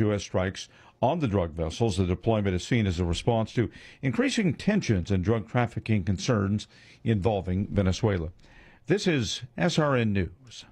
U.S. strikes on the drug vessels. The deployment is seen as a response to increasing tensions and drug trafficking concerns involving Venezuela. This is SRN News.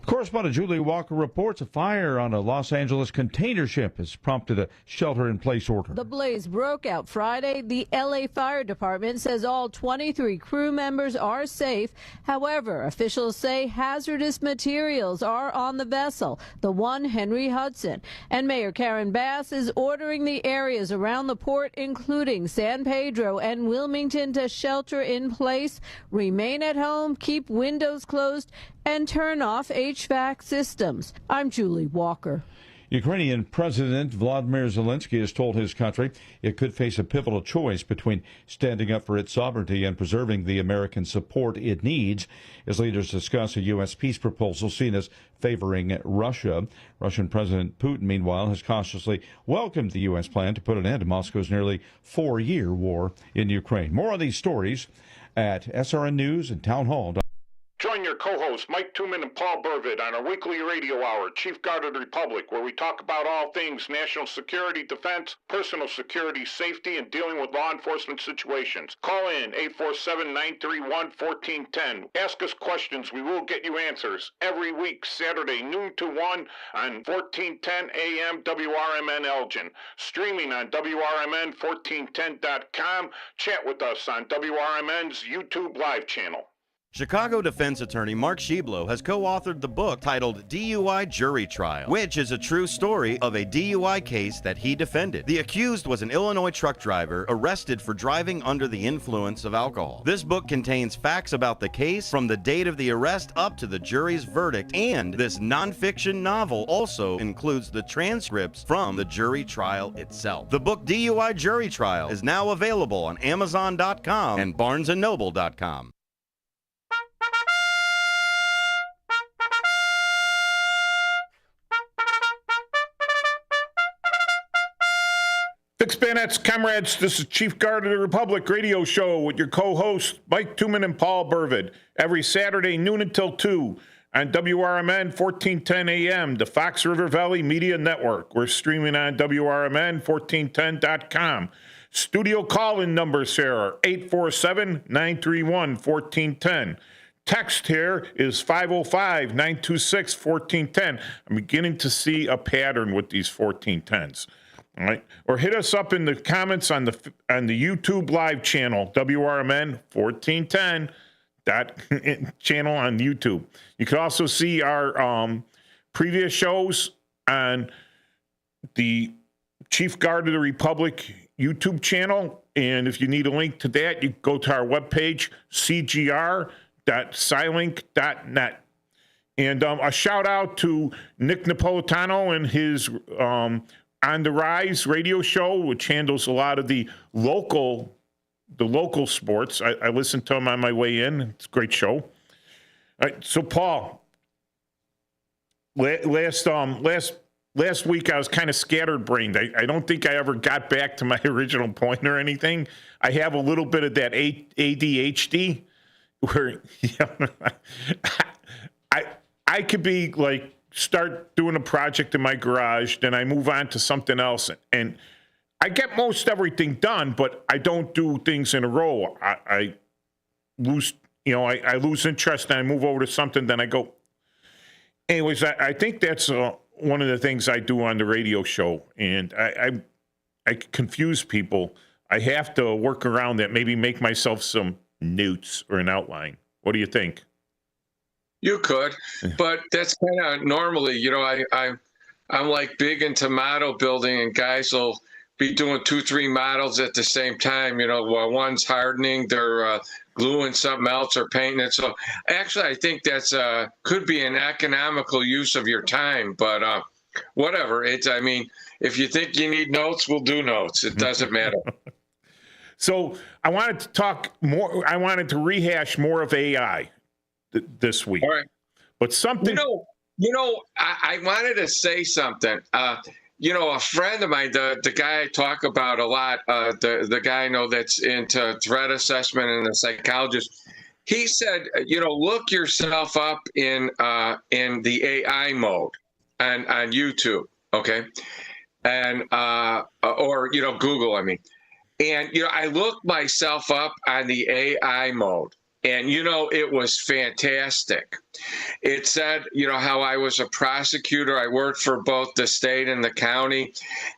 Correspondent Julie Walker reports a fire on a Los Angeles container ship has prompted a shelter-in-place order. The blaze broke out Friday. The L.A. Fire Department says all 23 crew members are safe. However, officials say hazardous materials are on the vessel, the one Henry Hudson. And Mayor Karen Bass is ordering the areas around the port, including San Pedro and Wilmington, to shelter in place, remain at home, keep windows closed, and turn off HVAC systems. I'm Julie Walker. Ukrainian President Vladimir Zelensky has told his country it could face a pivotal choice between standing up for its sovereignty and preserving the American support it needs as leaders discuss a U.S. peace proposal seen as favoring Russia. Russian President Putin, meanwhile, has cautiously welcomed the U.S. plan to put an end to Moscow's nearly 4-year war in Ukraine. More on these stories at SRN News and Town Hall. Join your co-hosts Mike Tooman and Paul Burvid on our weekly radio hour, Chief Guard of the Republic, where we talk about all things national security, defense, personal security, safety, and dealing with law enforcement situations. Call in 847-931-1410. Ask us questions. We will get you answers. Every week, Saturday, noon to 1 on 1410 AM WRMN Elgin. Streaming on WRMN1410.com. Chat with us on WRMN's YouTube live channel. Chicago defense attorney Mark Schieblo has co-authored the book titled DUI Jury Trial, which is a true story of a DUI case that he defended. The accused was an Illinois truck driver arrested for driving under the influence of alcohol. This book contains facts about the case from the date of the arrest up to the jury's verdict, and this nonfiction novel also includes the transcripts from the jury trial itself. The book DUI Jury Trial is now available on Amazon.com and BarnesandNoble.com. Fix Bayonets, comrades, this is Chief Guard of the Republic radio show with your co-hosts Mike Tooman and Paul Burvid every Saturday noon until 2 on WRMN 1410 AM, the Fox River Valley Media Network. We're streaming on WRMN1410.com. Studio call-in numbers here are 847-931-1410. Text here is 505-926-1410. I'm beginning to see a pattern with these 1410s. All right, or hit us up in the comments on the YouTube live channel, WRMN 1410 channel on YouTube. You can also see our previous shows on the Chief Guard of the Republic YouTube channel. And if you need a link to that, you go to our webpage, cgr.silink.net. And a shout out to Nick Napolitano and his On the Rise radio show, which handles a lot of the local sports. I listened to him on my way in. It's a great show. All right, so Paul, last week I was kind of scattered-brained. I don't think I ever got back to my original point or anything. I have a little bit of that ADHD, where I could be like, start doing a project in my garage, then I move on to something else, and I get most everything done, but I don't do things in a row. I lose, I lose interest, and I move over to something, then I go. Anyways, I think that's one of the things I do on the radio show, and I confuse people. I have to work around that, maybe make myself some notes or an outline. What do you think? You could, but that's kind of normally, I'm like big into model building, and guys will be doing 2-3 models at the same time. While one's hardening, they're gluing something else or painting it. So actually, I think that's could be an economical use of your time. But whatever. If you think you need notes, we'll do notes. It doesn't matter. So I wanted to talk more. I wanted to rehash more of AI this week. All right. But something. I wanted to say something. A friend of mine, the guy I talk about a lot, the guy I know that's into threat assessment and a psychologist, he said, look yourself up in the AI mode on YouTube, okay, and or Google, I mean, and I looked myself up on the AI mode, and it was fantastic. It said, how I was a prosecutor. I worked for both the state and the county.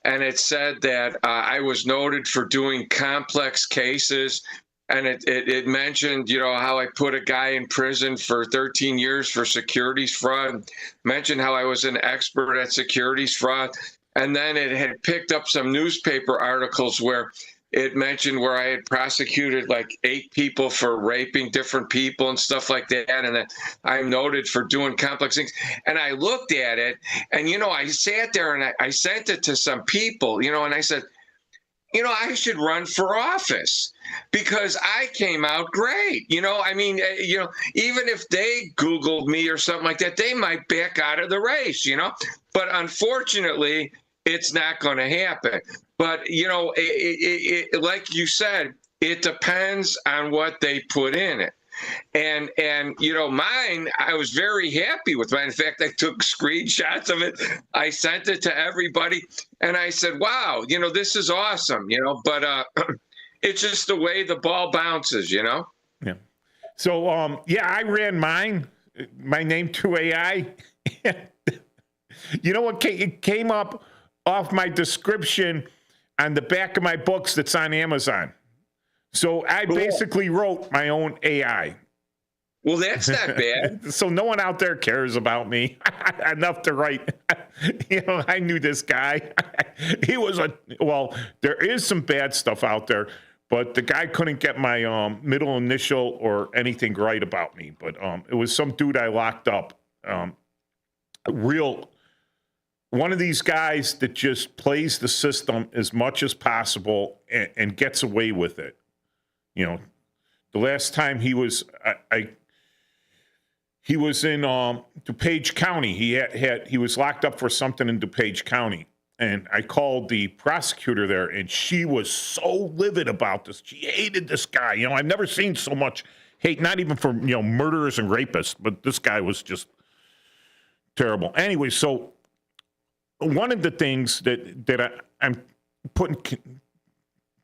And it said that I was noted for doing complex cases. And it mentioned, how I put a guy in prison for 13 years for securities fraud, mentioned how I was an expert at securities fraud. And then it had picked up some newspaper articles where it mentioned where I had prosecuted like 8 people for raping different people and stuff like that. And that I'm noted for doing complex things. And I looked at it and, I sat there and I sent it to some people, and I said, I should run for office because I came out great. I mean, even if they Googled me or something like that, they might back out of the race, but unfortunately, it's not going to happen. But, like you said, it depends on what they put in it. And mine, I was very happy with mine. In fact, I took screenshots of it. I sent it to everybody. And I said, wow, this is awesome, but it's just the way the ball bounces, Yeah. So, I ran my name to AI. What it came up off my description on the back of my books that's on Amazon. So I basically wrote my own AI. Well, that's not bad. So no one out there cares about me enough to write. I knew this guy. He was there is some bad stuff out there, but the guy couldn't get my middle initial or anything right about me. But it was some dude I locked up. One of these guys that just plays the system as much as possible and gets away with it. The last time he was, he was in DuPage County. He was locked up for something in DuPage County, and I called the prosecutor there, and she was so livid about this. She hated this guy. I've never seen so much hate, not even for murderers and rapists, but this guy was just terrible. Anyway, so. One of the things that I'm putting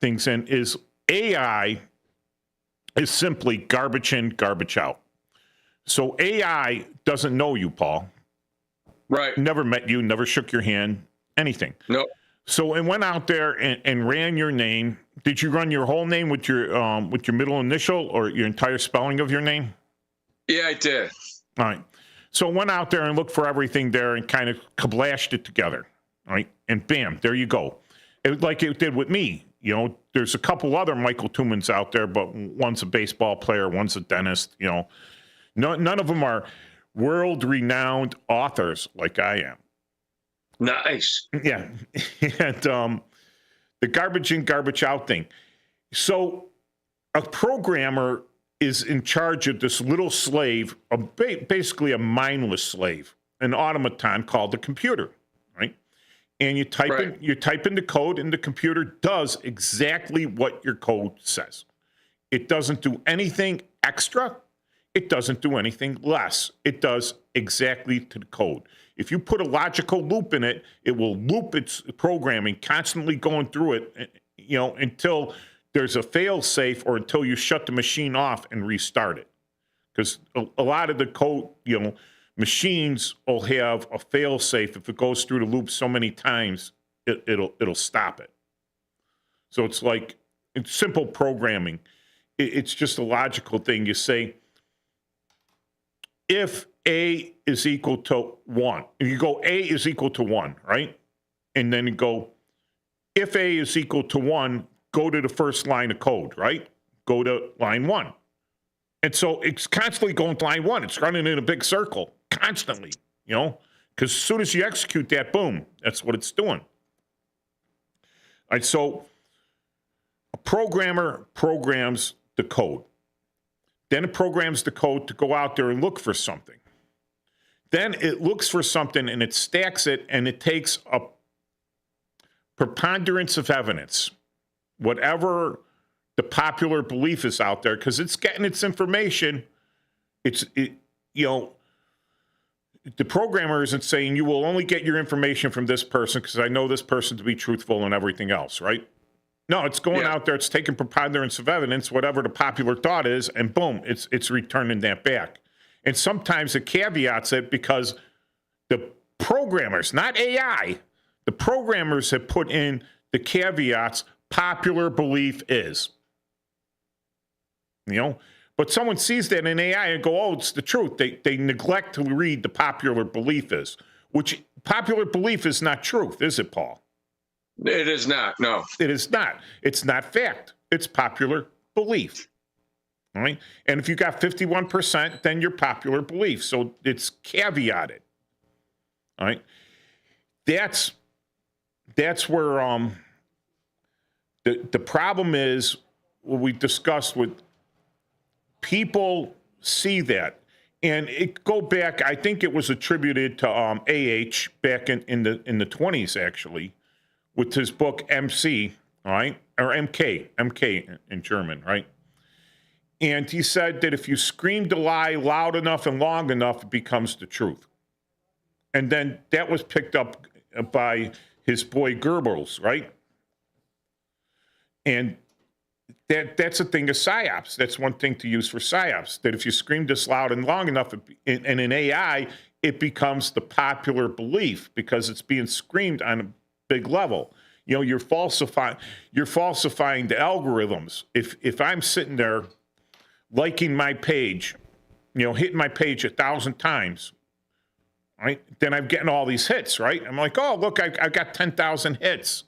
things in is AI is simply garbage in, garbage out. So AI doesn't know you, Paul. Right. Never met you, never shook your hand, anything. Nope. So it went out there and ran your name. Did you run your whole name with your middle initial or your entire spelling of your name? Yeah, I did. All right. So it went out there and looked for everything there and kind of kablashed it together, right? And bam, there you go. Like it did with me. There's a couple other Michael Tumans out there, but one's a baseball player, one's a dentist. None of them are world-renowned authors like I am. Nice. Yeah. And the garbage in, garbage out thing. So a programmer is in charge of this little slave, basically a mindless slave, an automaton called the computer, right? And you type in the code, and the computer does exactly what your code says. It doesn't do anything extra. It doesn't do anything less. It does exactly to the code. If you put a logical loop in it, it will loop its programming, constantly going through it, until there's a fail safe or until you shut the machine off and restart it. Because a lot of the code, machines will have a fail safe. If it goes through the loop so many times, it'll stop it. So it's simple programming. It's just a logical thing. You say, if A is equal to 1, you go A is equal to 1, right? And then you go, if A is equal to 1, go to the first line of code, right? Go to line 1. And so it's constantly going to line 1. It's running in a big circle constantly, because as soon as you execute that, boom, that's what it's doing. All right, so a programmer programs the code. Then it programs the code to go out there and look for something. Then it looks for something and it stacks it, and it takes a preponderance of evidence. Whatever the popular belief is out there because it's getting its information. The programmer isn't saying you will only get your information from this person because I know this person to be truthful and everything else, right? No, it's going out there. It's taking preponderance of evidence, whatever the popular thought is, and boom, it's returning that back. And sometimes it caveats it because the programmers, not AI, the programmers have put in the caveats, popular belief is. But someone sees that in AI and go, oh, it's the truth. They neglect to read the popular belief is, which popular belief is not truth, is it, Paul? It is not, no. It is not. It's not fact. It's popular belief. All right? And if you got 51%, then you're popular belief. So it's caveated. All right? That's where the problem is what we discussed with people see that. And it go back, I think it was attributed to AH back in the 20s, actually, with his book MC, all right, or MK in German, right? And he said that if you scream the lie loud enough and long enough, it becomes the truth. And then that was picked up by his boy Goebbels, right? And that's a thing of psyops. That's one thing to use for psyops, that if you scream this loud and long enough, and in AI, it becomes the popular belief because it's being screamed on a big level. You're falsifying the algorithms. If I'm sitting there liking my page, hitting my page 1,000 times, right? Then I'm getting all these hits, right? I'm like, oh, look, I got 10,000 hits.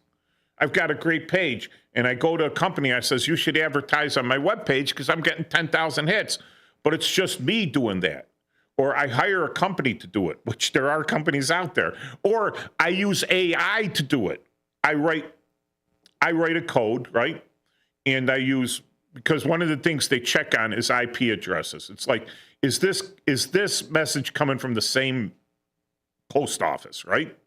I've got a great page. And I go to a company, I says, you should advertise on my webpage because I'm getting 10,000 hits. But it's just me doing that. Or I hire a company to do it, which there are companies out there. Or I use AI to do it. I write a code, right? And I use, because one of the things they check on is IP addresses. It's like, is this message coming from the same post office, right?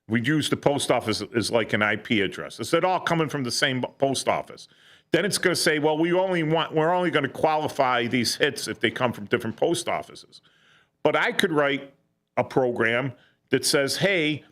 We use the post office as like an IP address. Is it all coming from the same post office? Then it's going to say, well, we're only going to qualify these hits if they come from different post offices. But I could write a program that says, hey,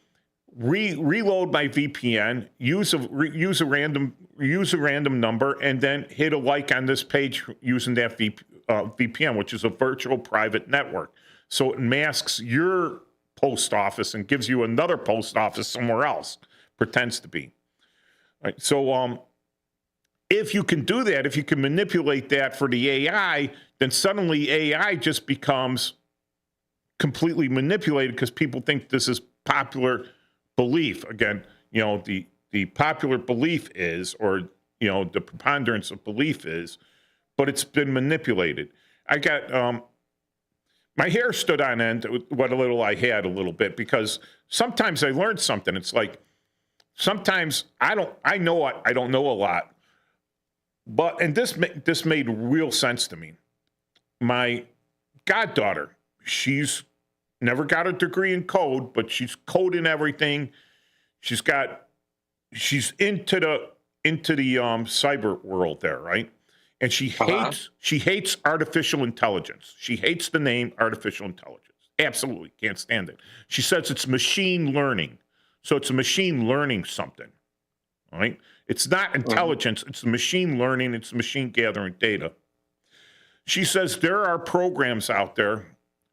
reload my VPN, use a random number, and then hit a like on this page using that VPN, which is a virtual private network. So it masks your post office and gives you another post office somewhere else, pretends to be. Right. So if you can do that, if you can manipulate that for the AI, then suddenly AI just becomes completely manipulated because people think this is popular belief. Again, the popular belief is, or the preponderance of belief is, but it's been manipulated. I got my hair stood on end, what little I had a little bit, because sometimes I learned something. It's like, sometimes I don't know a lot, and this made real sense to me. My goddaughter, she's never got a degree in code, but she's coding everything. She's into the cyber world there, right? And she hates artificial intelligence. She hates the name artificial intelligence. Absolutely can't stand it. She says it's machine learning. So it's a machine learning something. All right? It's not intelligence. It's machine learning. It's machine gathering data. She says there are programs out there,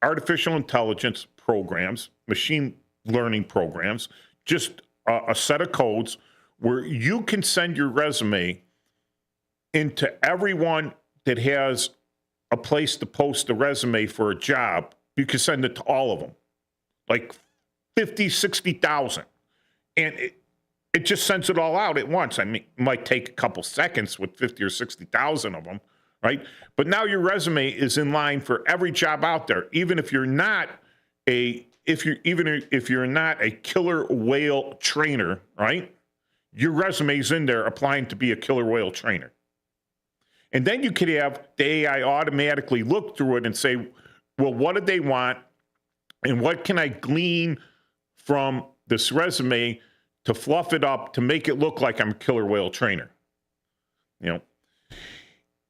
artificial intelligence programs, machine learning programs, just a set of codes where you can send your resume into everyone that has a place to post a resume for a job. You can send it to all of them, like 50, 60,000. And it just sends it all out at once. I mean, it might take a couple seconds with 50 or 60,000 of them, right? But now your resume is in line for every job out there, even if you're not if you're not a killer whale trainer, right? Your resume's in there applying to be a killer whale trainer. And then you could have the AI automatically look through it and say, well, what did they want? And what can I glean from this resume to fluff it up to make it look like I'm a killer whale trainer? you know.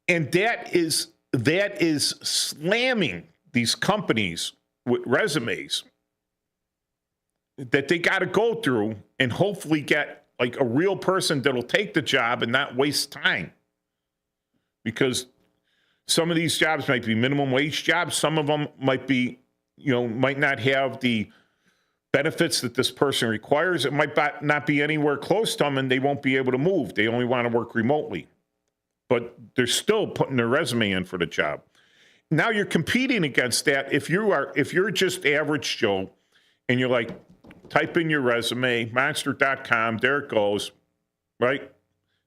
And that is slamming these companies with resumes that they got to go through and hopefully get like a real person that'll take the job and not waste time. Because some of these jobs might be minimum wage jobs. Some of them might be, might not have the benefits that this person requires. It might not be anywhere close to them, and they won't be able to move. They only want to work remotely. But they're still putting their resume in for the job. Now you're competing against that. If you're just average Joe and you're like, type in your resume, monster.com, there it goes, right?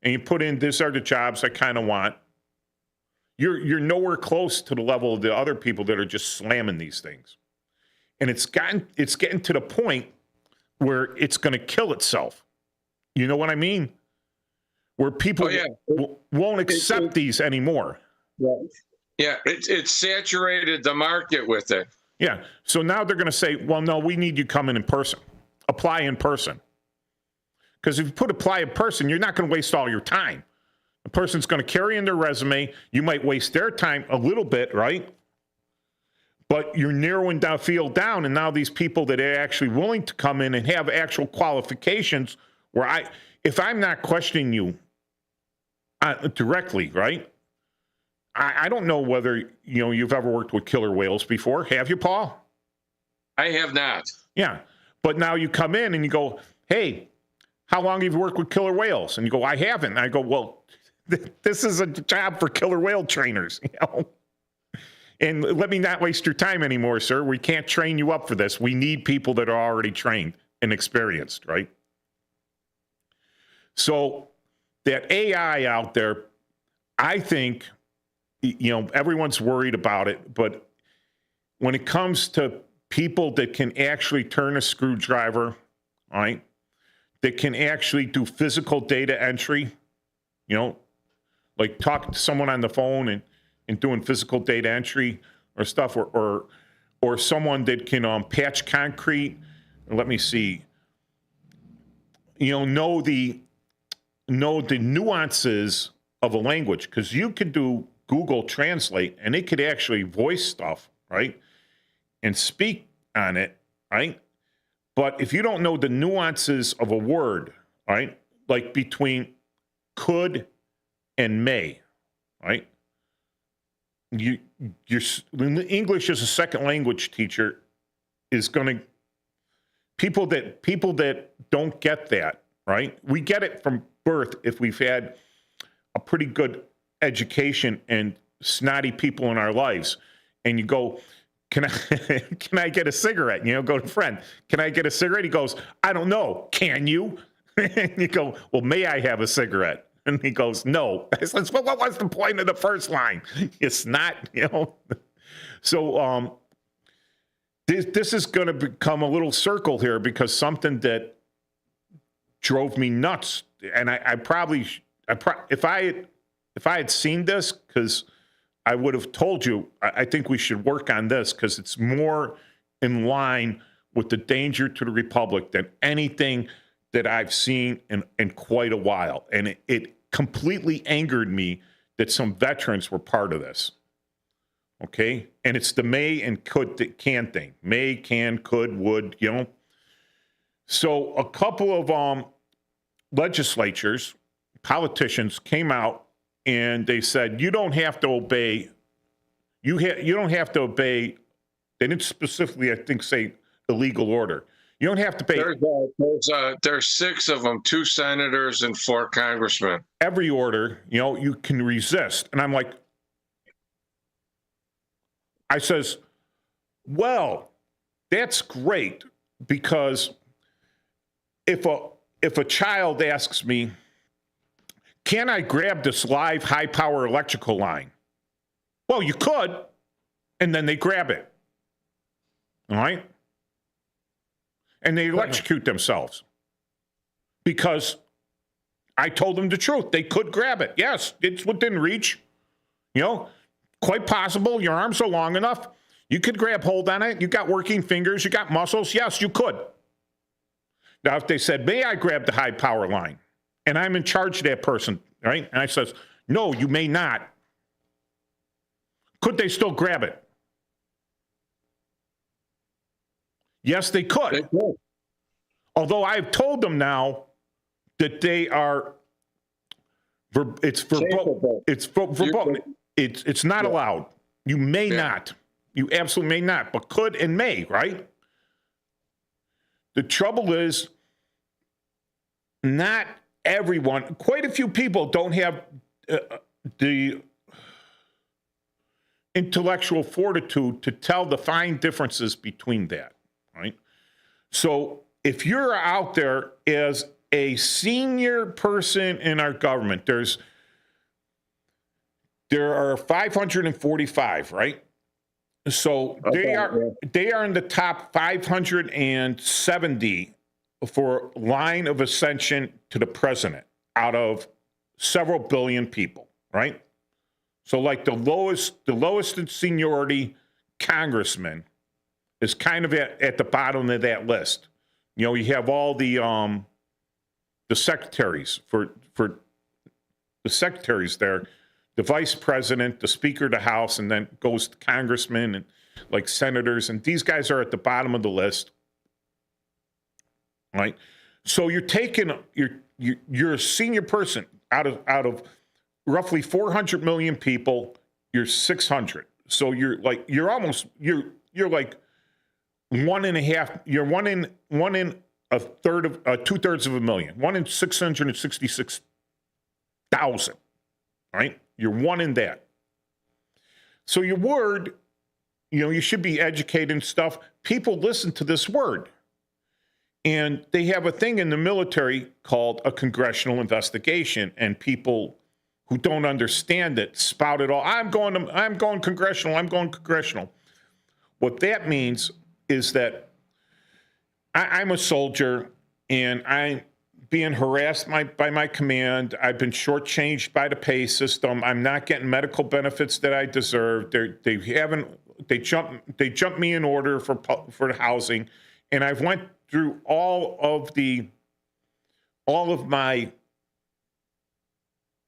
And you put in, these are the jobs I kind of want. You're nowhere close to the level of the other people that are just slamming these things. And it's getting to the point where it's going to kill itself. You know what I mean? Where people won't accept these anymore. Yeah, it's saturated the market with it. Yeah, so now they're going to say, well, no, we need you coming in person. Apply in person. Because if you put apply in person, you're not going to waste all your time. The person's going to carry in their resume. You might waste their time a little bit, right? But you're narrowing the field down, and now these people that are actually willing to come in and have actual qualifications, where if I'm not questioning you directly, right? I don't know whether you've ever worked with killer whales before. Have you, Paul? I have not. Yeah, but now you come in and you go, hey, how long have you worked with killer whales? And you go, I haven't. And I go, well, this is a job for killer whale trainers, And let me not waste your time anymore, sir. We can't train you up for this. We need people that are already trained and experienced, right? So that AI out there, I think, everyone's worried about it, but when it comes to people that can actually turn a screwdriver, right, that can actually do physical data entry, like talk to someone on the phone and doing physical data entry or stuff, or someone that can patch concrete. Let me see. Know the nuances of a language, because you could do Google Translate and it could actually voice stuff, right, and speak on it, right? But if you don't know the nuances of a word, right, like between could and may, right? Your English as a second language teacher is going to people that don't get that, right? We get it from birth if we've had a pretty good education and snotty people in our lives, and you go, can I get a cigarette? Go to a friend. Can I get a cigarette? He goes, I don't know. Can you? And you go, well, may I have a cigarette? And he goes, no. I says, well, what was the point of the first line? It's not, So this is going to become a little circle here, because something that drove me nuts, and if I had seen this, because I would have told you, I think we should work on this, because it's more in line with the danger to the republic than anything that I've seen in quite a while. And it completely angered me that some veterans were part of this. Okay? And it's the may and can thing. May, can, could, would, So a couple of legislatures, politicians came out and they said, you don't have to obey, you don't have to obey, they didn't specifically, I think, say illegal order. You don't have to pay. There's 6 of them, 2 senators and 4 congressmen. Every order, you can resist. And I'm like, I says, well, that's great, because if a child asks me, can I grab this live high power electrical line? Well, you could, and then they grab it. All right? And they electrocute themselves, because I told them the truth. They could grab it. Yes, it's within reach. Quite possible. Your arms are long enough. You could grab hold on it. You got working fingers. You got muscles. Yes, you could. Now, if they said, may I grab the high power line? And I'm in charge of that person, right? And I says, No, you may not. Could they still grab it? Yes, they could. They could. Although I've told them now that they are, it's verboten. It's not allowed. You may not. You absolutely may not, but could and may, right? The trouble is, not everyone, quite a few people don't have the intellectual fortitude to tell the fine differences between that, right? So if you're out there as a senior person in our government, there are 545, right? So they are in the top 570 for line of ascension to the president out of several billion people, right? So like the lowest in seniority congressman is kind of at the bottom of that list. You know, you have all the secretaries for the secretaries there, the vice president, the speaker of the House, and then goes to congressmen and like senators, and these guys are at the bottom of the list, right? So you're taking you're a senior person out of roughly 400 million people, you're 600. So you're like like 1.5. You're one in a third of 2/3 of a million. 1 in 666,000. Right? You're one in that. So your word, you should be educated and stuff. People listen to this word. And they have a thing in the military called a congressional investigation, and people who don't understand it spout it all. I'm going congressional. I'm going congressional. What that means is that I'm a soldier, and I'm being harassed by my command. I've been shortchanged by the pay system. I'm not getting medical benefits that I deserve. They jumped me in order for the housing, and I've went through all of my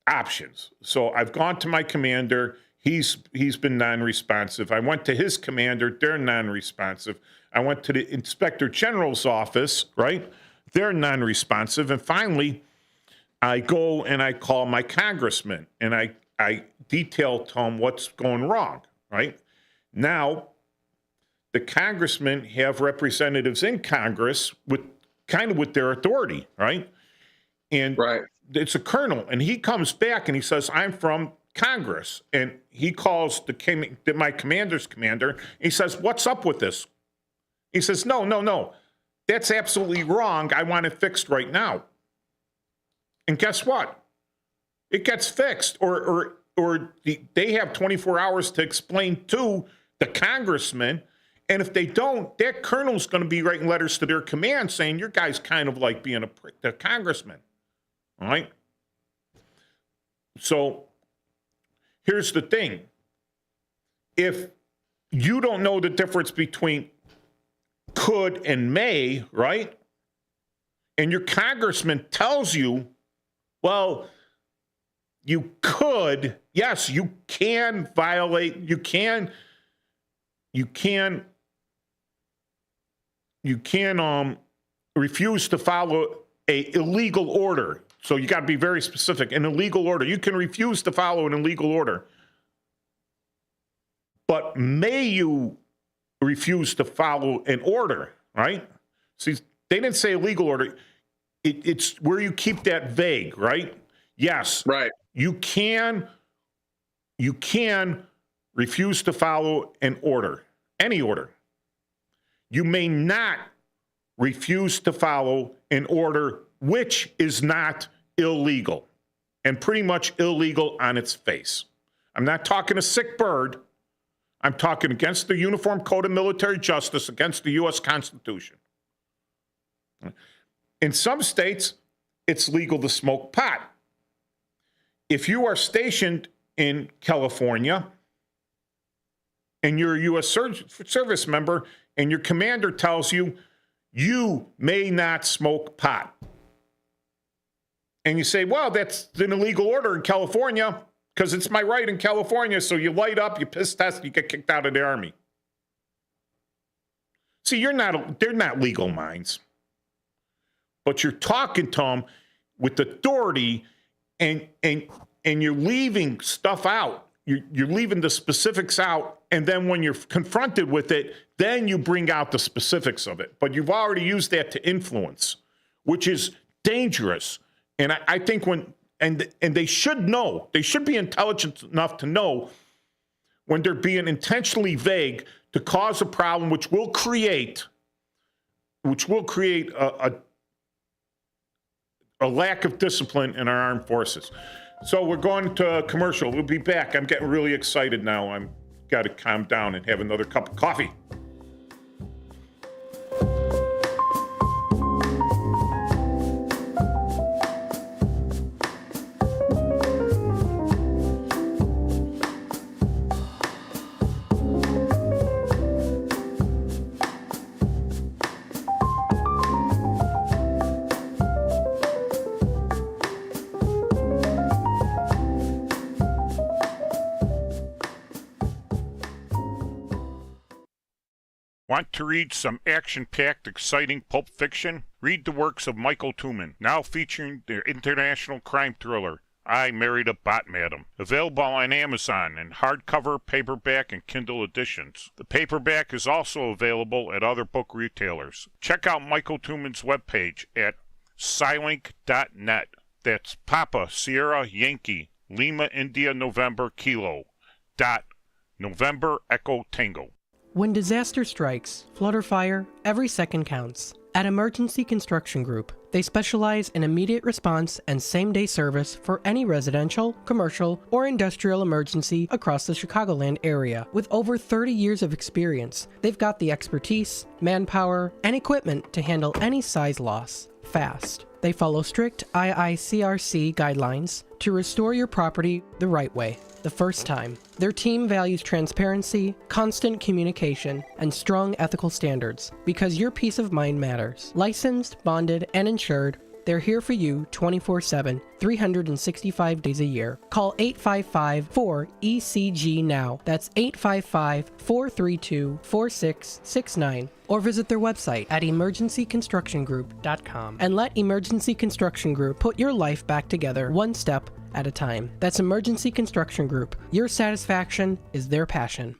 options. So I've gone to my commander. He's been non-responsive. I went to his commander. They're non-responsive. I went to the inspector general's office, right? They're non-responsive. And finally, I go and I call my congressman, and I detail to him what's going wrong, right? Now, the congressmen have representatives in Congress with their authority, right? And it's a colonel, and he comes back and he says, I'm from Congress. And he calls my commander's commander. And he says, what's up with this? He says, no. That's absolutely wrong. I want it fixed right now. And guess what? It gets fixed, or they have 24 hours to explain to the congressman. And if they don't, that colonel's going to be writing letters to their command saying, your guy's kind of like being a congressman. All right? So here's the thing. If you don't know the difference between could and may, right? And your congressman tells you, well, you could, yes, you can violate, you can refuse to follow a illegal order. So you got to be very specific. An illegal order. You can refuse to follow an illegal order. But may you refuse to follow an order, right? See, they didn't say illegal order. It's where you keep that vague, right? Yes. Right. You can refuse to follow an order, any order. You may not refuse to follow an order which is not illegal, and pretty much illegal on its face. I'm not talking a sick bird. I'm talking against the Uniform Code of Military Justice, against the U.S. Constitution. In some states, it's legal to smoke pot. If you are stationed in California and you're a U.S. service member and your commander tells you, you may not smoke pot. And you say, well, that's an illegal order in California. because it's my right in California. So you light up, you piss test, you get kicked out of the Army. See, they're not legal minds. But you're talking to them with authority, and you're leaving stuff out. You're leaving the specifics out, and then when you're confronted with it, then you bring out the specifics of it. But you've already used that to influence, which is dangerous. And I think and they should know, they should be intelligent enough to know when they're being intentionally vague to cause a problem, which will create a lack of discipline in our armed forces. So we're going to commercial. We'll be back. I'm getting really excited now. I'm got to calm down and have another cup of coffee. Want to read some action-packed, exciting pulp fiction? Read the works of Michael Tooman, now featuring their international crime thriller, I Married a Bot Madam. Available on Amazon in hardcover, paperback, and Kindle editions. The paperback is also available at other book retailers. Check out Michael Tooman's webpage at scilink.net. That's Papa Sierra Yankee Lima India November Kilo dot November Echo Tango. When disaster strikes, flood or fire, every second counts. At Emergency Construction Group, they specialize in immediate response and same-day service for any residential, commercial, or industrial emergency across the Chicagoland area. With over 30 years of experience, they've got the expertise, manpower, and equipment to handle any size loss fast. They follow strict IICRC guidelines to restore your property the right way, the first time. Their team values transparency, constant communication, and strong ethical standards because your peace of mind matters. Licensed, bonded, and insured, they're here for you 24/7, 365 days a year. Call 855-4ECG now. That's 855-432-4669. Or visit their website at emergencyconstructiongroup.com and let Emergency Construction Group put your life back together one step at a time. That's Emergency Construction Group. Your satisfaction is their passion.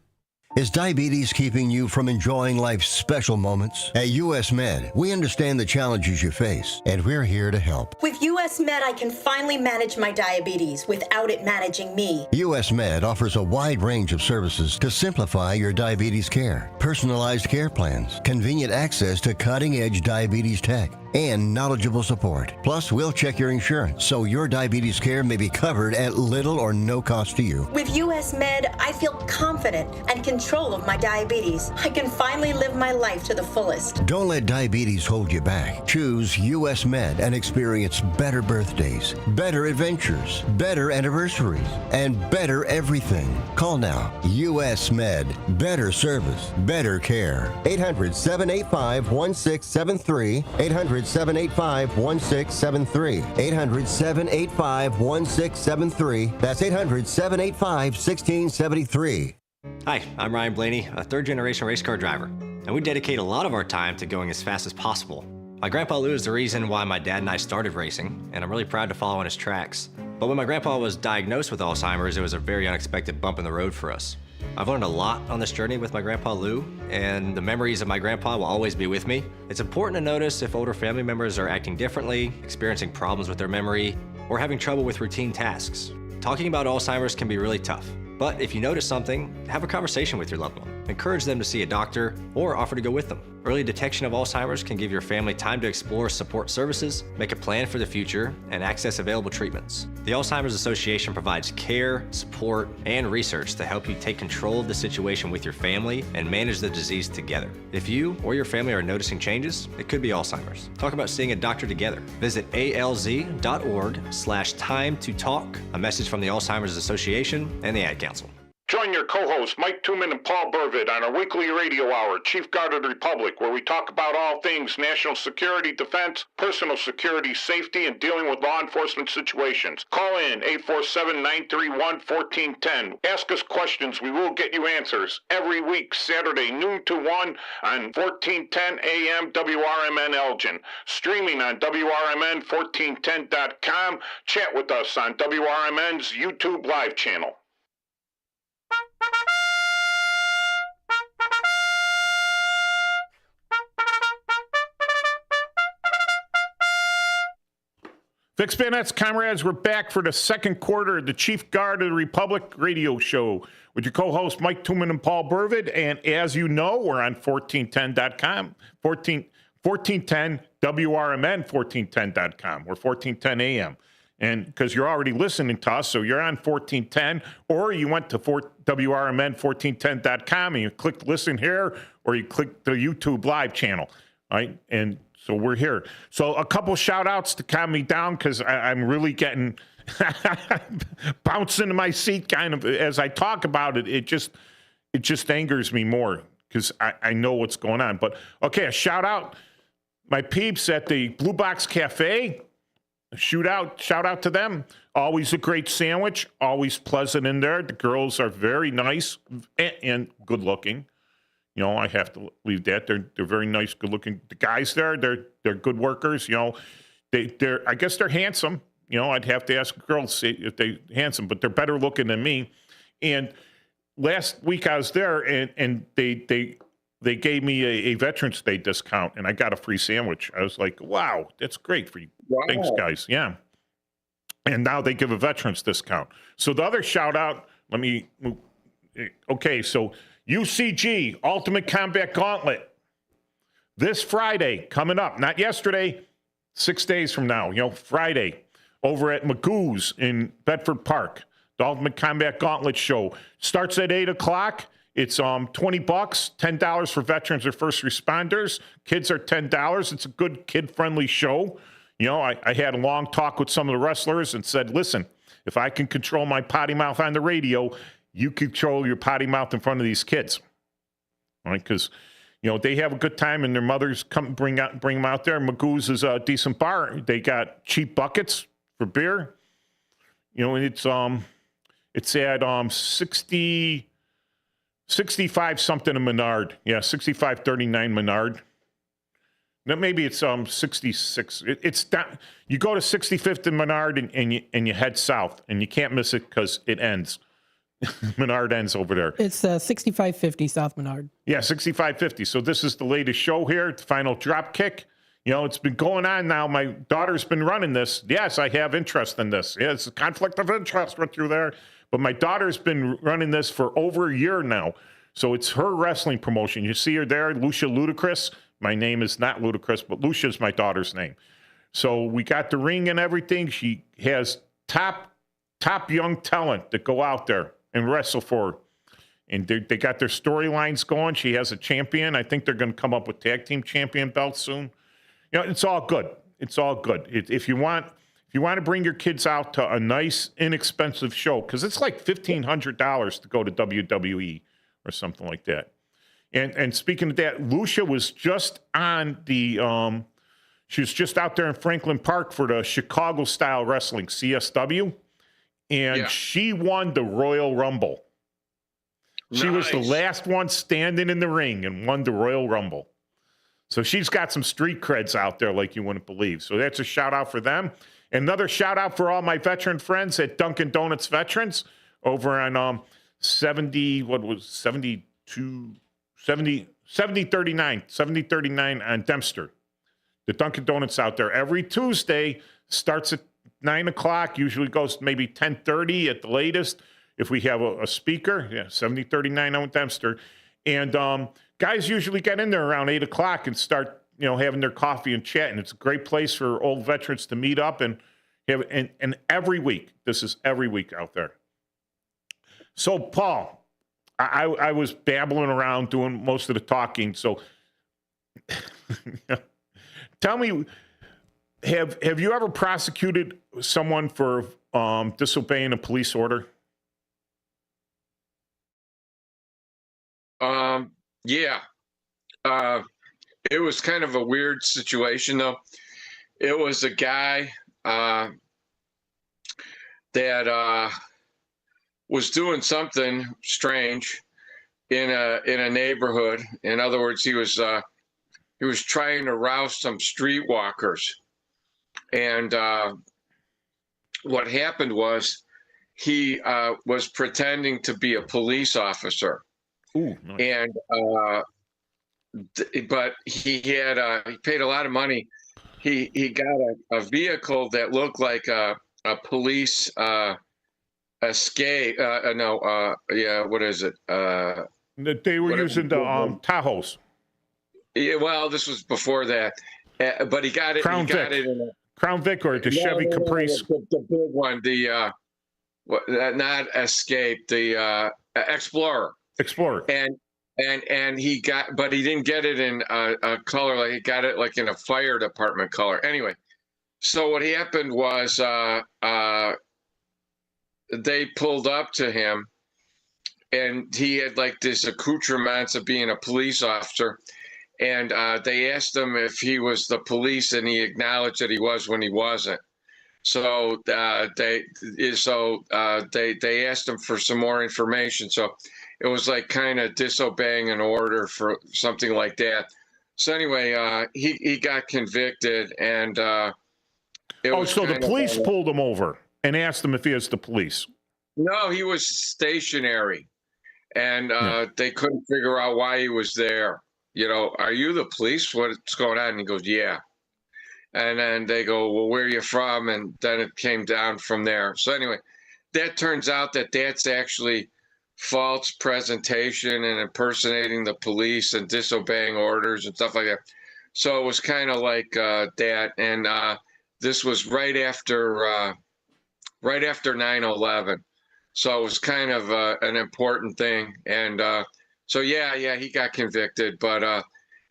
Is diabetes keeping you from enjoying life's special moments? At US Med, we understand the challenges you face, and we're here to help. With US Med, I can finally manage my diabetes without it managing me. US Med offers a wide range of services to simplify your diabetes care. Personalized care plans, convenient access to cutting-edge diabetes tech, and knowledgeable support. Plus, we'll check your insurance so your diabetes care may be covered at little or no cost to you. With US Med, I feel confident and control of my diabetes. I can finally live my life to the fullest. Don't let diabetes hold you back. Choose US Med and experience better birthdays, better adventures, better anniversaries, and better everything. Call now. US Med. Better service, better care. 800-785-1673. 800-785-1673. 800-785-1673. That's 800-785-1673. Hi, I'm Ryan Blaney, a third-generation race car driver, and we dedicate a lot of our time to going as fast as possible. My grandpa Lou is the reason why my dad and I started racing, and I'm really proud to follow in his tracks. But when my grandpa was diagnosed with Alzheimer's, it was a very unexpected bump in the road for us. I've learned a lot on this journey with my grandpa Lou, and the memories of my grandpa will always be with me. It's important to notice if older family members are acting differently, experiencing problems with their memory, or having trouble with routine tasks. Talking about Alzheimer's can be really tough, but if you notice something, have a conversation with your loved one. Encourage them to see a doctor or offer to go with them. Early detection of Alzheimer's can give your family time to explore support services, make a plan for the future, and access available treatments. The Alzheimer's Association provides care, support, and research to help you take control of the situation with your family and manage the disease together. If you or your family are noticing changes, it could be Alzheimer's. Talk about seeing a doctor together. Visit alz.org/time to talk. A message from the Alzheimer's Association and the Ad Council. Join your co-hosts Mike Tooman and Paul Burvid on our weekly radio hour, Chief Guard of the Republic, where we talk about all things national security, defense, personal security, safety, and dealing with law enforcement situations. Call in 847-931-1410. Ask us questions. We will get you answers every week, Saturday, noon to 1 on 1410 AM WRMN Elgin. Streaming on WRMN1410.com. Chat with us on WRMN's YouTube live channel. Fix Bayonets, comrades, we're back for the second quarter of the Chief Guard of the Republic radio show with your co-hosts Mike Tooman and Paul Burvid. And as you know, we're on 1410.com, 1410 WRMN 1410.com. We're 1410 AM. And because you're already listening to us, so you're on 1410, or you went to WRMN 1410.com and you clicked listen here, or you clicked the YouTube live channel, right? And so we're here. So a couple shout outs to calm me down, because I'm really getting bouncing in my seat kind of as I talk about it. It just angers me more because I know what's going on. But okay, a shout out my peeps at the Blue Box Cafe. Shout out to them. Always a great sandwich, always pleasant in there. The girls are very nice and good looking. You know, I have to leave that. They're very nice, good looking. The guys there, they're good workers. You know, they're I guess they're handsome. You know, I'd have to ask girls if they're handsome, but they're better looking than me. And last week I was there, and they gave me a Veterans Day discount, and I got a free sandwich. I was like, wow, that's great for you. Wow. Thanks, guys. Yeah. And now they give a veterans discount. So the other shout out, so UCG, Ultimate Combat Gauntlet, this Friday coming up, not yesterday, 6 days from now, Friday, over at Magoo's in Bedford Park. The Ultimate Combat Gauntlet show starts at 8 o'clock. It's $20, $10 for veterans or first responders. Kids are $10. It's a good kid-friendly show. I had a long talk with some of the wrestlers and said, listen, if I can control my potty mouth on the radio, you control your potty mouth in front of these kids. All right? Because, they have a good time and their mothers come bring them out there. Magoo's is a decent bar. They got cheap buckets for beer. And it's at 65 something a Menard. Yeah, 6539 Menard. Now maybe it's 66. It's down. You go to 65th and Menard and you head south, and you can't miss it because it ends. Menard ends over there. It's 6550 South Menard. Yeah, 6550. So this is the latest show here, the final drop kick. It's been going on now. My daughter's been running this. Yes, I have interest in this. Yeah, it's a conflict of interest with you there. But my daughter's been running this for over a year now. So it's her wrestling promotion. You see her there, Lucia Ludacris. My name is not Ludacris, but Lucia's my daughter's name. So we got the ring and everything. She has top young talent that go out there and wrestle for her. And they got their storylines going. She has a champion. I think they're going to come up with tag team champion belts soon. It's all good. It's all good. If you want to bring your kids out to a nice, inexpensive show, because it's like $1,500 to go to WWE or something like that. And speaking of that, Lucia was just on the she was just out there in Franklin Park for the Chicago Style Wrestling, CSW, and she won the Royal Rumble. Nice. She was the last one standing in the ring and won the Royal Rumble. So she's got some street creds out there like you wouldn't believe. So that's a shout out for them. Another shout out for all my veteran friends at Dunkin' Donuts Veterans over on 7039 on Dempster. The Dunkin' Donuts out there every Tuesday starts at 9 o'clock, usually goes maybe 10:30 at the latest. If we have a speaker, 7039 on Dempster. And guys usually get in there around 8 o'clock and start, having their coffee and chat. And it's a great place for old veterans to meet up and have. And every week, this is every week out there. So, Paul, I was babbling around doing most of the talking. So, tell me, have you ever prosecuted someone for disobeying a police order? Yeah. It was kind of a weird situation, though. It was a guy that was doing something strange in a neighborhood. In other words, he was trying to rouse some streetwalkers, and what happened was he was pretending to be a police officer. Ooh, nice. And but he paid a lot of money. He got a vehicle that looked like a police escape. Yeah, what is it? They were using the Tahoes. Yeah, well, this was before that, but he got it. Crown he got Vic. it in Crown Vic or the Chevy Caprice. The big one, not Escape, the Explorer. Explorer. And he got, but he didn't get it in a color, like he got it like in a fire department color. Anyway, so what happened was they pulled up to him, and he had like this accoutrements of being a police officer. And they asked him if he was the police, and he acknowledged that he was when he wasn't. So they asked him for some more information. So it was like kind of disobeying an order for something like that. So anyway, he got convicted, and so the police pulled him over and asked him if he was the police. No, he was stationary, and they couldn't figure out why he was there. You know, are you the police? What's going on? And he goes, yeah. And then they go, well, where are you from? And then it came down from there. So anyway, that turns out that that's actually false presentation and impersonating the police and disobeying orders and stuff like that. So it was kind of like that. And this was right after 9/11. So it was kind of an important thing. And so, yeah, he got convicted, but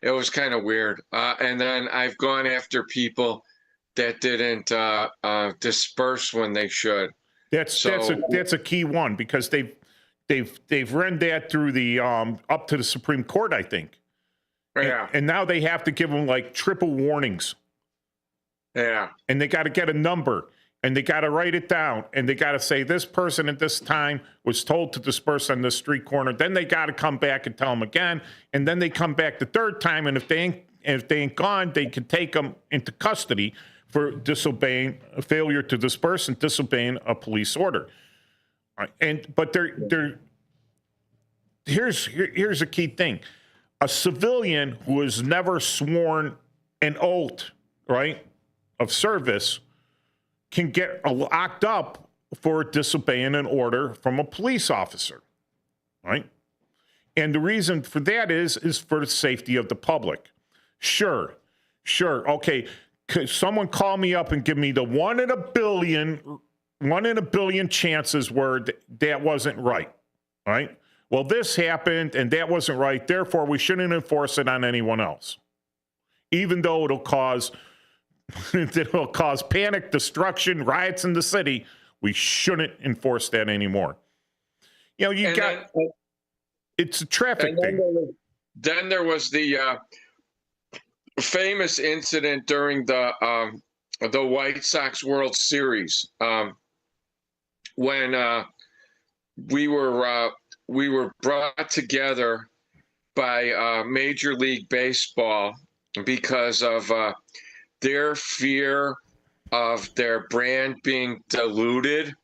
it was kind of weird. And then I've gone after people that didn't disperse when they should. That's a key one, because they've run that through the up to the Supreme Court, I think. Yeah. And now they have to give them like triple warnings. Yeah. And they got to get a number. And they got to write it down, and they got to say this person at this time was told to disperse on this street corner. Then they got to come back and tell them again, and then they come back the third time, and if they ain't gone, they can take them into custody for disobeying a failure to disperse and disobeying a police order. But here's a key thing: a civilian who has never sworn an oath, right, of service, can get locked up for disobeying an order from a police officer, right? And the reason for that is for the safety of the public. Sure. Okay, could someone call me up and give me the 1 in a billion chances where that wasn't right, right? Well, this happened and that wasn't right, therefore we shouldn't enforce it on anyone else, even though it'll cause panic, destruction, riots in the city. We shouldn't enforce that anymore. You know, it's a traffic thing. Then there was the famous incident during the White Sox World Series when we were brought together by Major League Baseball because of their fear of their brand being diluted.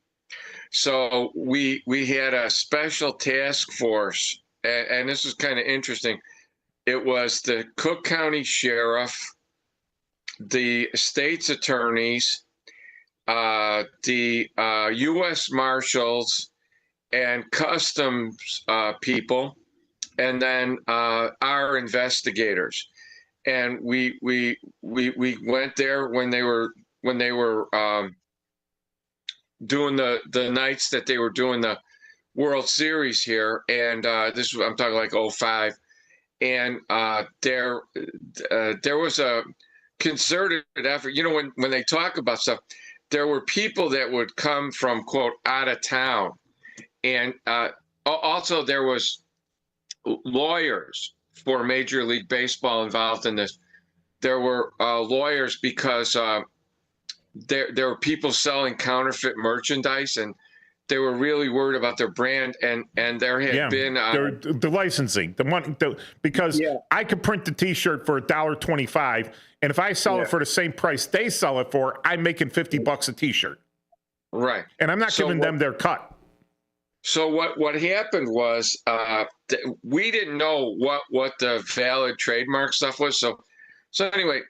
So we had a special task force, and this was kind of interesting. It was the Cook County Sheriff, the state's attorneys, the U.S. Marshals, and customs people, and then our investigators. And we went there when they were doing the nights that they were doing the World Series here, and this I'm talking like 2005, and there was a concerted effort. You know, when they talk about stuff, there were people that would come from, quote, out of town, and also there was lawyers for Major League Baseball involved in this. There were lawyers because there were people selling counterfeit merchandise, and they were really worried about their brand. And there had been the licensing, the money, because I could print the T-shirt for $1.25, and if I sell it for the same price they sell it for, I'm making $50 a T-shirt. Right. And I'm not giving them their cut. So what happened was we didn't know what the valid trademark stuff was. So anyway,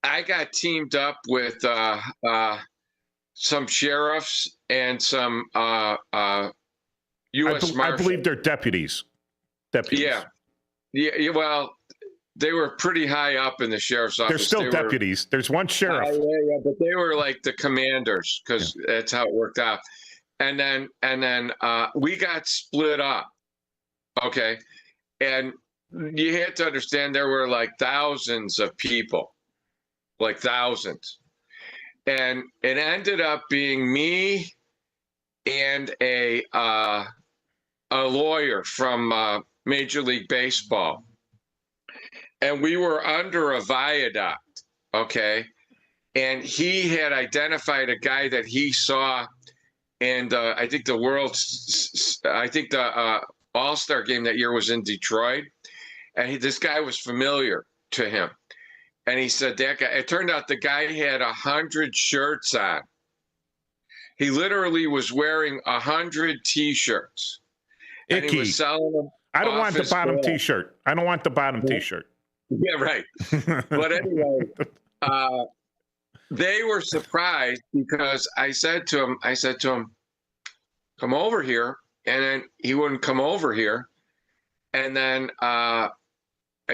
I got teamed up with some sheriffs and some U.S. Marshals. I believe they're deputies. Yeah. Well, they were pretty high up in the sheriff's office. They're still deputies. There's one sheriff. Yeah, but they were like the commanders because that's how it worked out. And then we got split up. Okay. And you had to understand there were like thousands of people, like thousands. And it ended up being me and a lawyer from Major League Baseball. And we were under a viaduct, okay? And he had identified a guy that he saw in I think the All-Star game that year was in Detroit. And this guy was familiar to him. And he said, that guy, it turned out the guy had 100 shirts on. He literally was wearing 100 T-shirts. And he was selling them. I don't want the bottom T-shirt. I don't want the bottom T-shirt. Yeah, right. But anyway, they were surprised because I said to him, come over here. And then he wouldn't come over here. And then I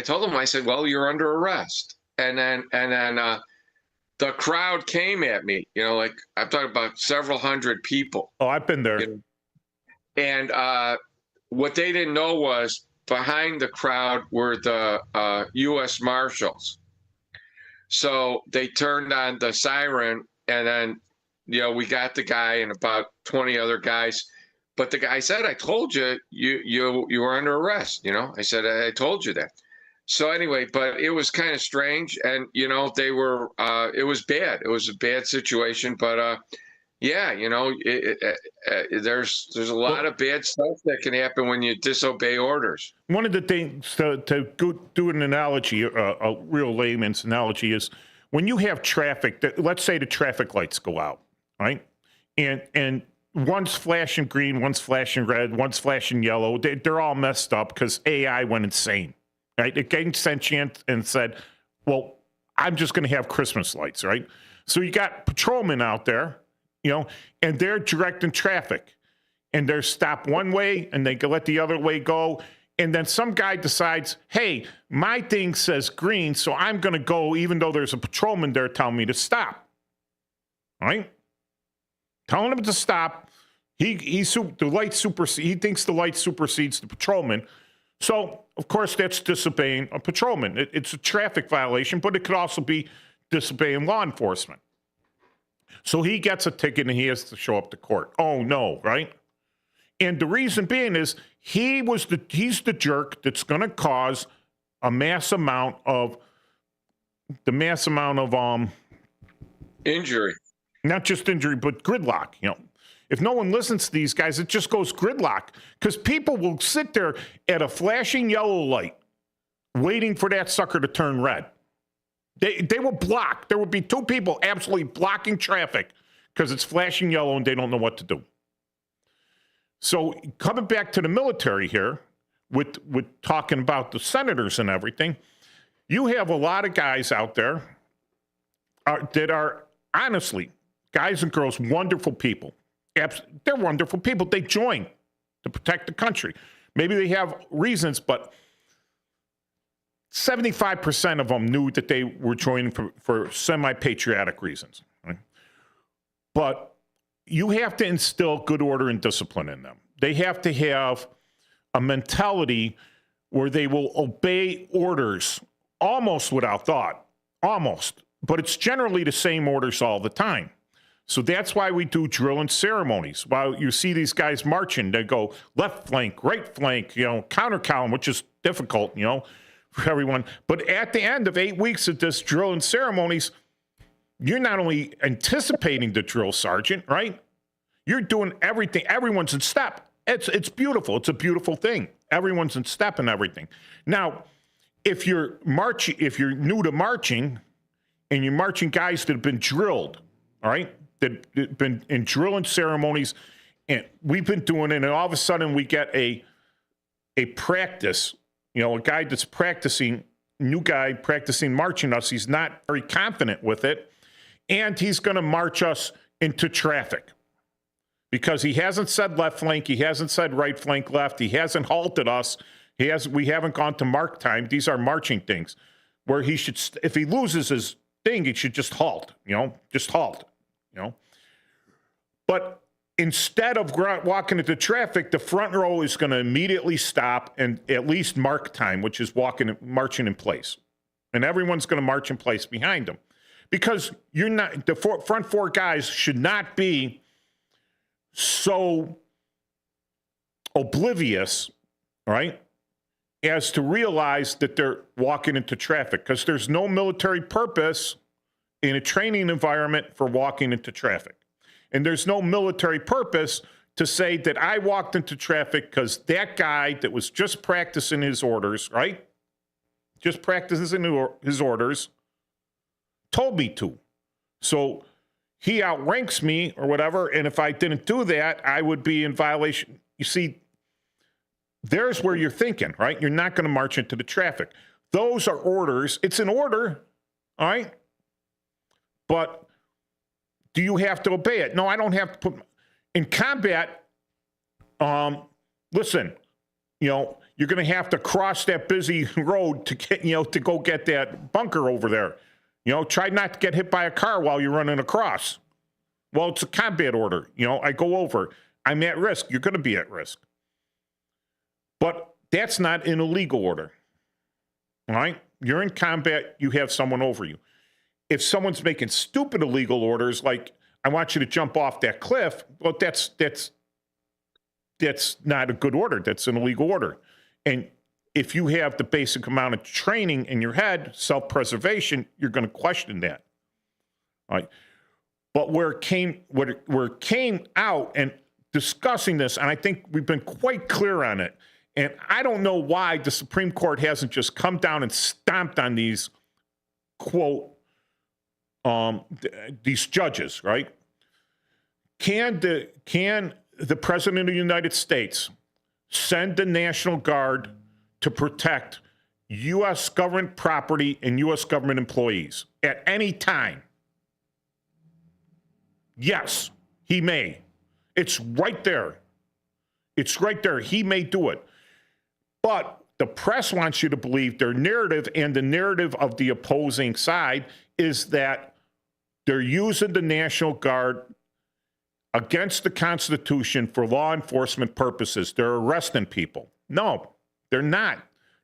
told him, I said, well, you're under arrest. And then the crowd came at me, like I'm talking about several hundred people. Oh, I've been there. And what they didn't know was behind the crowd were the U.S. Marshals. So they turned on the siren, and then, we got the guy and about 20 other guys. But the guy said, I told you, you were under arrest. I said, I told you that. So anyway, but it was kind of strange. And, they were, it was bad. It was a bad situation. But there's a lot of bad stuff that can happen when you disobey orders. One of the things to do an analogy, a real layman's analogy, is when you have traffic, let's say the traffic lights go out, right? And one's flashing green, one's flashing red, one's flashing yellow. They're all messed up because AI went insane, right? It gained sentient and said, well, I'm just going to have Christmas lights, right? So you got patrolmen out there, and they're directing traffic, and they're stopped one way and they let the other way go. And then some guy decides, hey, my thing says green, so I'm going to go even though there's a patrolman there telling me to stop. All right? Telling him to stop. He thinks the light supersedes the patrolman. So, of course, that's disobeying a patrolman. It's a traffic violation, but it could also be disobeying law enforcement. So he gets a ticket and he has to show up to court. Oh, no, right? And the reason being is he's the jerk that's going to cause a mass amount of injury. Not just injury, but gridlock. If no one listens to these guys, it just goes gridlock because people will sit there at a flashing yellow light waiting for that sucker to turn red. They will block. There will be two people absolutely blocking traffic because it's flashing yellow and they don't know what to do. So coming back to the military here, with talking about the senators and everything, you have a lot of guys out there that are honestly, guys and girls, wonderful people. They're wonderful people. They join to protect the country. Maybe they have reasons, but 75% of them knew that they were joining for semi-patriotic reasons. Right? But you have to instill good order and discipline in them. They have to have a mentality where they will obey orders almost without thought. Almost. But it's generally the same orders all the time. So that's why we do drill and ceremonies. While you see these guys marching, they go left flank, right flank, counter column, which is difficult, for everyone. But at the end of 8 weeks of this drill and ceremonies, you're not only anticipating the drill sergeant, right? You're doing everything. Everyone's in step. It's beautiful. It's a beautiful thing. Everyone's in step and everything. Now, if you're new to marching, and you're marching guys that have been drilled, all right, that have been in drill and ceremonies, and we've been doing it, and all of a sudden we get a practice, a guy that's new guy practicing marching us. He's not very confident with it, and he's going to march us into traffic because he hasn't said left flank, he hasn't said right flank left, he hasn't halted us, we haven't gone to mark time. These are marching things where he should, if he loses his thing, he should just halt, just halt, But instead of walking into traffic, the front row is going to immediately stop and at least mark time, which is marching in place. And everyone's going to march in place behind them. Because the front four guys should not be so oblivious, right, as to realize that they're walking into traffic. Because there's no military purpose in a training environment for walking into traffic. And there's no military purpose to say that I walked into traffic because that guy that was just practicing his orders, right? Just practicing his orders, told me to. So he outranks me or whatever, and if I didn't do that, I would be in violation. You see, there's where you're thinking, right? You're not going to march into the traffic. Those are orders. It's an order, all right? But do you have to obey it? No, I don't have to put in combat. Listen, you're going to have to cross that busy road to get, to go get that bunker over there. Try not to get hit by a car while you're running across. Well, it's a combat order. I go over. I'm at risk. You're going to be at risk. But that's not an illegal order. All right? You're in combat. You have someone over you. If someone's making stupid illegal orders, like I want you to jump off that cliff, well, that's not a good order. That's an illegal order. And if you have the basic amount of training in your head, self-preservation, you're going to question that. All right. But where it came out and discussing this, and I think we've been quite clear on it, and I don't know why the Supreme Court hasn't just come down and stomped on these, quote, these judges, right? Can the President of the United States send the National Guard to protect U.S. government property and U.S. government employees at any time? Yes, he may. It's right there. It's right there. He may do it. But the press wants you to believe their narrative, and the narrative of the opposing side is that they're using the National Guard against the Constitution for law enforcement purposes. They're arresting people. No, they're not.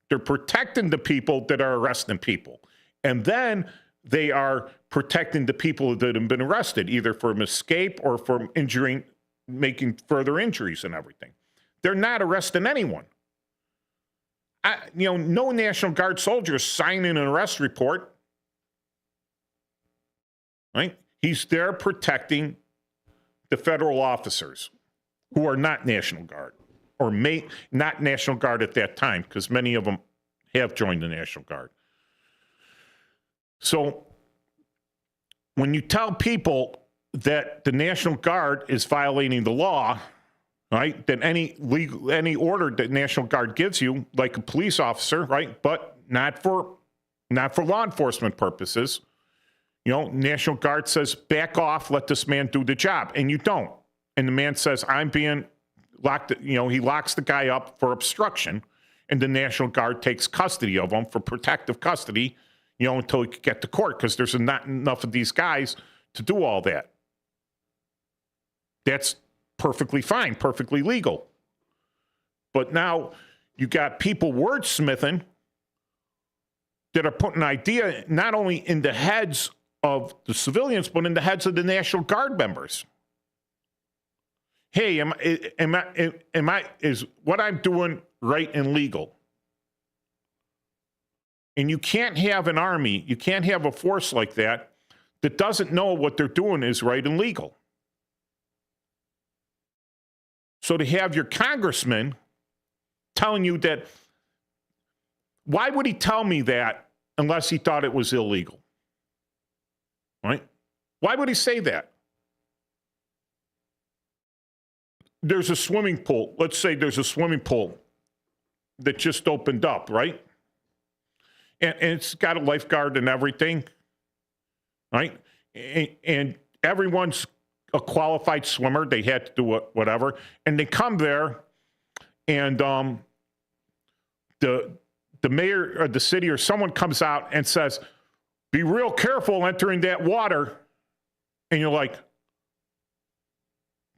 They're protecting the people that are arresting people. And then they are protecting the people that have been arrested, either from escape or from making further injuries and everything. They're not arresting anyone. No National Guard soldier is signing an arrest report. Right? He's there protecting the federal officers who are not National Guard or not National Guard at that time, because many of them have joined the National Guard. So when you tell people that the National Guard is violating the law, right, then any order that National Guard gives you, like a police officer, right, but not for law enforcement purposes, National Guard says, back off, let this man do the job. And you don't. And the man says, I'm being locked, he locks the guy up for obstruction. And the National Guard takes custody of him for protective custody, until he can get to court, because there's not enough of these guys to do all that. That's perfectly fine, perfectly legal. But now you got people wordsmithing that are putting idea not only in the heads of the civilians, but in the heads of the National Guard members. Hey, is what I'm doing right and legal? And you can't have an army, you can't have a force like that doesn't know what they're doing is right and legal. So to have your congressman telling you that, why would he tell me that unless he thought it was illegal? Right? Why would he say that? There's a swimming pool. Let's say there's a swimming pool that just opened up, right? And it's got a lifeguard and everything, right? And everyone's a qualified swimmer. They had to do whatever. And they come there, and the mayor or the city or someone comes out and says, be real careful entering that water. And you're like,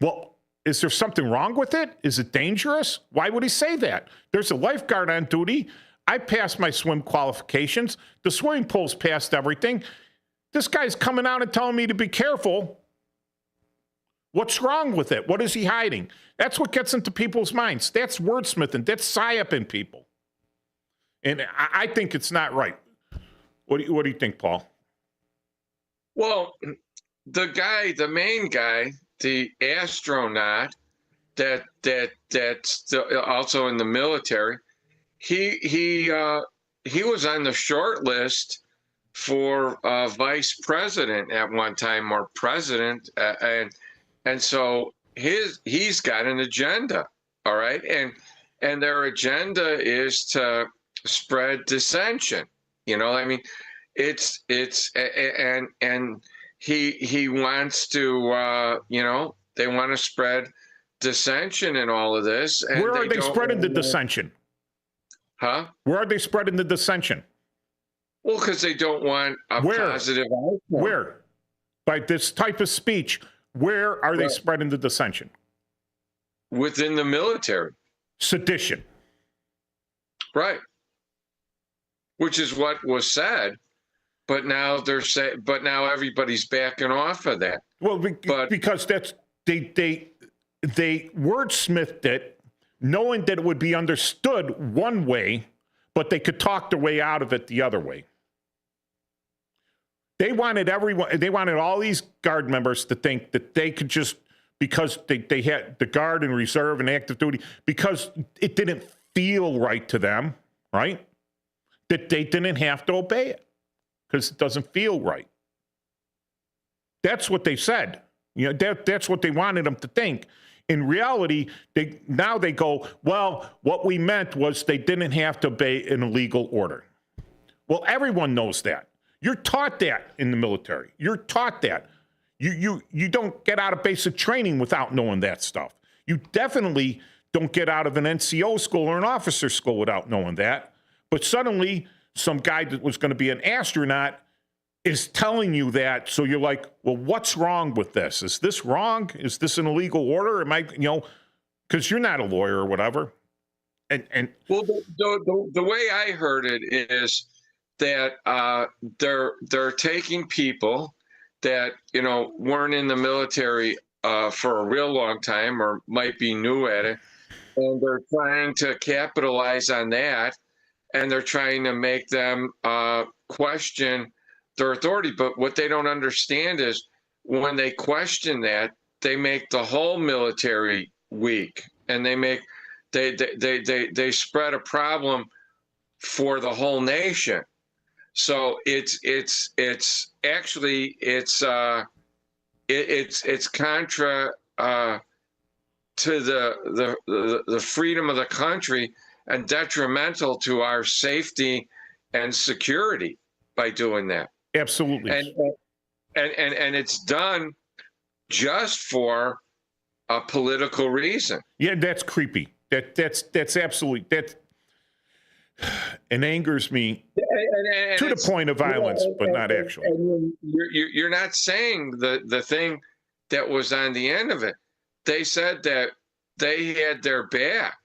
well, is there something wrong with it? Is it dangerous? Why would he say that? There's a lifeguard on duty. I passed my swim qualifications. The swimming pool's passed everything. This guy's coming out and telling me to be careful. What's wrong with it? What is he hiding? That's what gets into people's minds. That's wordsmithing. That's psyoping people. And I think it's not right. What do you think, Paul? Well, the main guy, the astronaut that's also in the military, he was on the short list for vice president at one time, or president, and so he's got an agenda, all right, and their agenda is to spread dissension. You know, I mean, it's and he wants to, they want to spread dissension in all of this. And where are they spreading the dissension? Huh? Where are they spreading the dissension? Well, because they don't want a positive outcome. Where? By this type of speech, where are they spreading the dissension? Within the military. Sedition. Right. Which is what was said, but now now everybody's backing off of that. Well, because that's they wordsmithed it, knowing that it would be understood one way, but they could talk their way out of it the other way. They wanted all these Guard members to think that they could just, because they had the Guard and Reserve and active duty, because it didn't feel right to them, right? That they didn't have to obey it because it doesn't feel right. That's what they said. That's what they wanted them to think. In reality, they go, well, what we meant was they didn't have to obey an illegal order. Well, everyone knows that. You're taught that in the military. You're taught that. You don't get out of basic training without knowing that stuff. You definitely don't get out of an NCO school or an officer school without knowing that. But suddenly, some guy that was going to be an astronaut is telling you that. So you're like, well, what's wrong with this? Is this wrong? Is this an illegal order? Am I, because you're not a lawyer or whatever. And well, the way I heard it is that they're taking people that weren't in the military for a real long time or might be new at it, and they're trying to capitalize on that, and they're trying to make them question their authority. But what they don't understand is when they question that, they make the whole military weak, and they spread a problem for the whole nation. So it's contra to the freedom of the country and detrimental to our safety and security by doing that. Absolutely. And it's done just for a political reason. Yeah, that's creepy. That's absolutely, it angers me to the point of violence, but not actually. And you're not saying the thing that was on the end of it. They said that they had their back.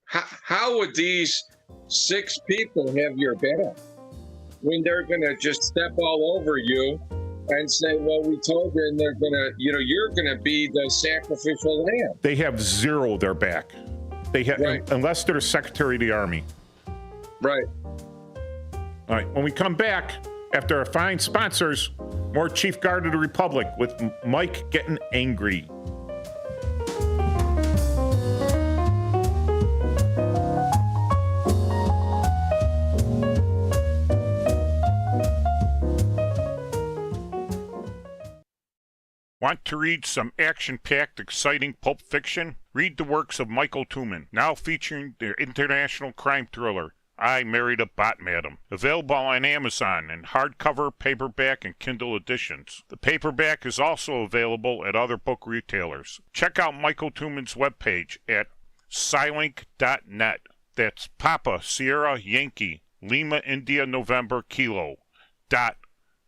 How would these 6 people have your back? when they're going to just step all over you and say, well, we told you, and they're going to, you're going to be the sacrificial lamb. They have zero their back. They have, Right. unless they're Secretary of the Army. Right. All right, when we come back, after our fine sponsors, more Chief Guard of the Republic with Mike getting angry. Want to read some action-packed, exciting pulp fiction? Read the works of Michael Tooman, now featuring their international crime thriller, I Married a Bot Madam. Available on Amazon in hardcover, paperback, and Kindle editions. The paperback is also available at other book retailers. Check out Michael Tooman's webpage at Scilink.net. That's Papa Sierra Yankee Lima India November Kilo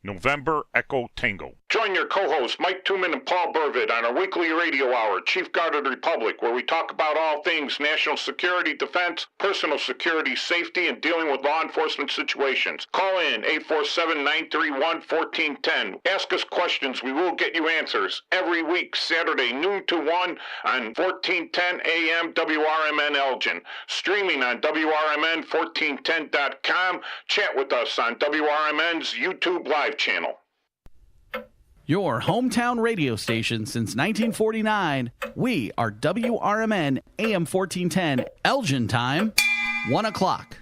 November Echo Tango. Join your co-hosts Mike Tooman and Paul Burvitt on our weekly radio hour, Chief Guard of the Republic, where we talk about all things national security, defense, personal security, safety, and dealing with law enforcement situations. Call in 847-931-1410. Ask us questions. We will get you answers. Every week, Saturday, noon to 1 on 1410 AM WRMN Elgin. Streaming on WRMN1410.com. Chat with us on WRMN's YouTube Live channel. Your hometown radio station since 1949. We are WRMN AM 1410 Elgin time, 1 o'clock.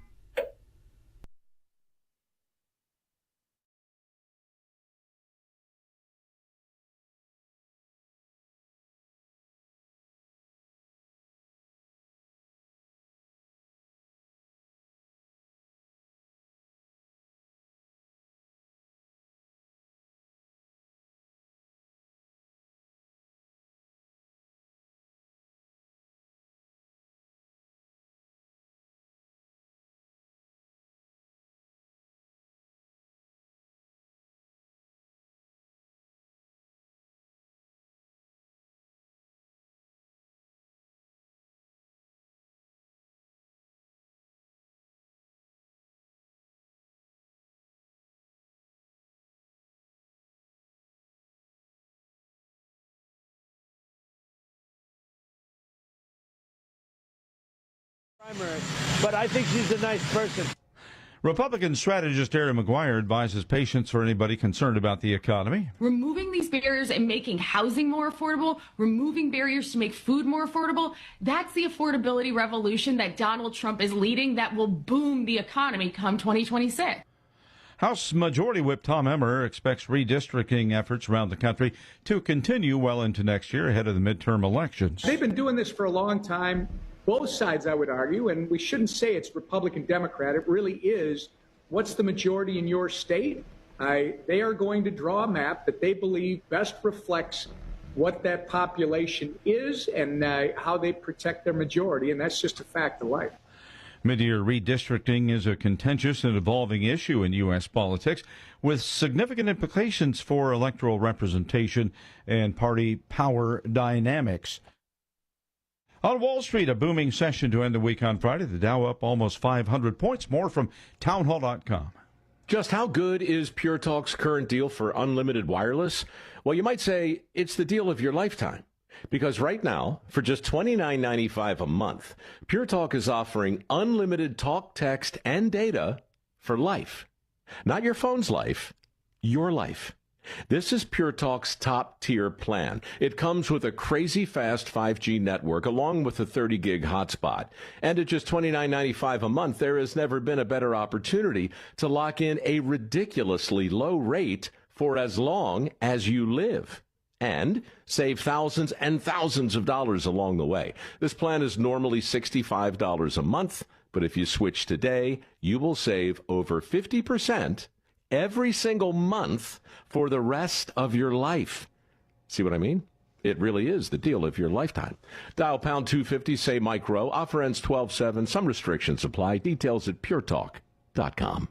But I think she's a nice person. Republican strategist Aaron McGuire advises patience for anybody concerned about the economy. Removing these barriers and making housing more affordable, removing barriers to make food more affordable, that's the affordability revolution that Donald Trump is leading that will boom the economy come 2026. House Majority Whip Tom Emmer expects redistricting efforts around the country to continue well into next year ahead of the midterm elections. They've been doing this for a long time. Both sides, I would argue, and we shouldn't say it's Republican, Democrat. It really is what's the majority in your state. They are going to draw a map that they believe best reflects what that population is and how they protect their majority, and that's just a fact of life. Mid-year redistricting is a contentious and evolving issue in U.S. politics with significant implications for electoral representation and party power dynamics. On Wall Street, a booming session to end the week on Friday. The Dow up almost 500 points. More from townhall.com. Just how good is Pure Talk's current deal for unlimited wireless? Well, you might say it's the deal of your lifetime. Because right now, for just $29.95 a month, Pure Talk is offering unlimited talk, text, and data for life. Not your phone's life, your life. This is Pure Talk's top-tier plan. It comes with a crazy fast 5G network along with a 30-gig hotspot. And at just $29.95 a month, there has never been a better opportunity to lock in a ridiculously low rate for as long as you live. And save thousands and thousands of dollars along the way. This plan is normally $65 a month, but if you switch today, you will save over 50% every single month for the rest of your life. See what I mean? It really is the deal of your lifetime. Dial pound 250, say Mike Rowe. Offer ends 12/7. Some restrictions apply. Details at puretalk.com.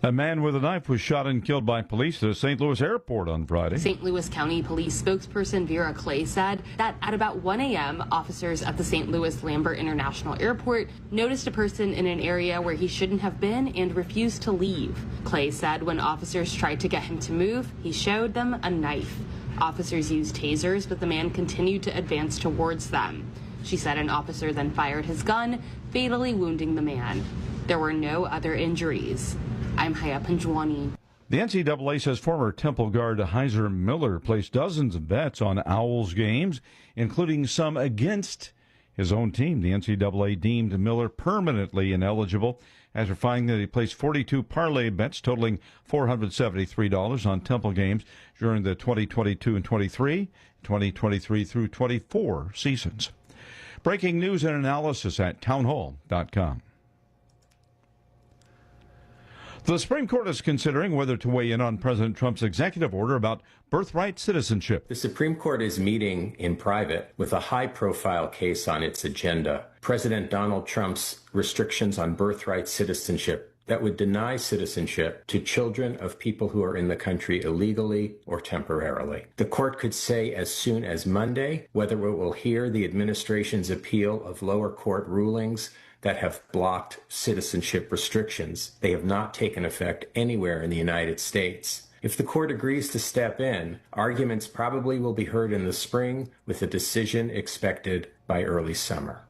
A man with a knife was shot and killed by police at a St. Louis airport on Friday. St. Louis County Police spokesperson Vera Clay said that at about 1 a.m., officers at the St. Louis Lambert International Airport noticed a person in an area where he shouldn't have been and refused to leave. Clay said when officers tried to get him to move, he showed them a knife. Officers used tasers, but the man continued to advance towards them. She said an officer then fired his gun, fatally wounding the man. There were no other injuries. I'm Haya Panjwani. The NCAA says former Temple guard Heiser Miller placed dozens of bets on Owls games, including some against his own team. The NCAA deemed Miller permanently ineligible after finding that he placed 42 parlay bets totaling $473 on Temple games during the 2022 and 2023 through 24 seasons. Breaking news and analysis at townhall.com. The Supreme Court is considering whether to weigh in on President Trump's executive order about birthright citizenship. The Supreme Court is meeting in private with a high-profile case on its agenda. President Donald Trump's restrictions on birthright citizenship that would deny citizenship to children of people who are in the country illegally or temporarily. The court could say as soon as Monday whether it will hear the administration's appeal of lower court rulings that have blocked citizenship restrictions. They have not taken effect anywhere in the United States. If the court agrees to step in, arguments probably will be heard in the spring, with a decision expected by early summer.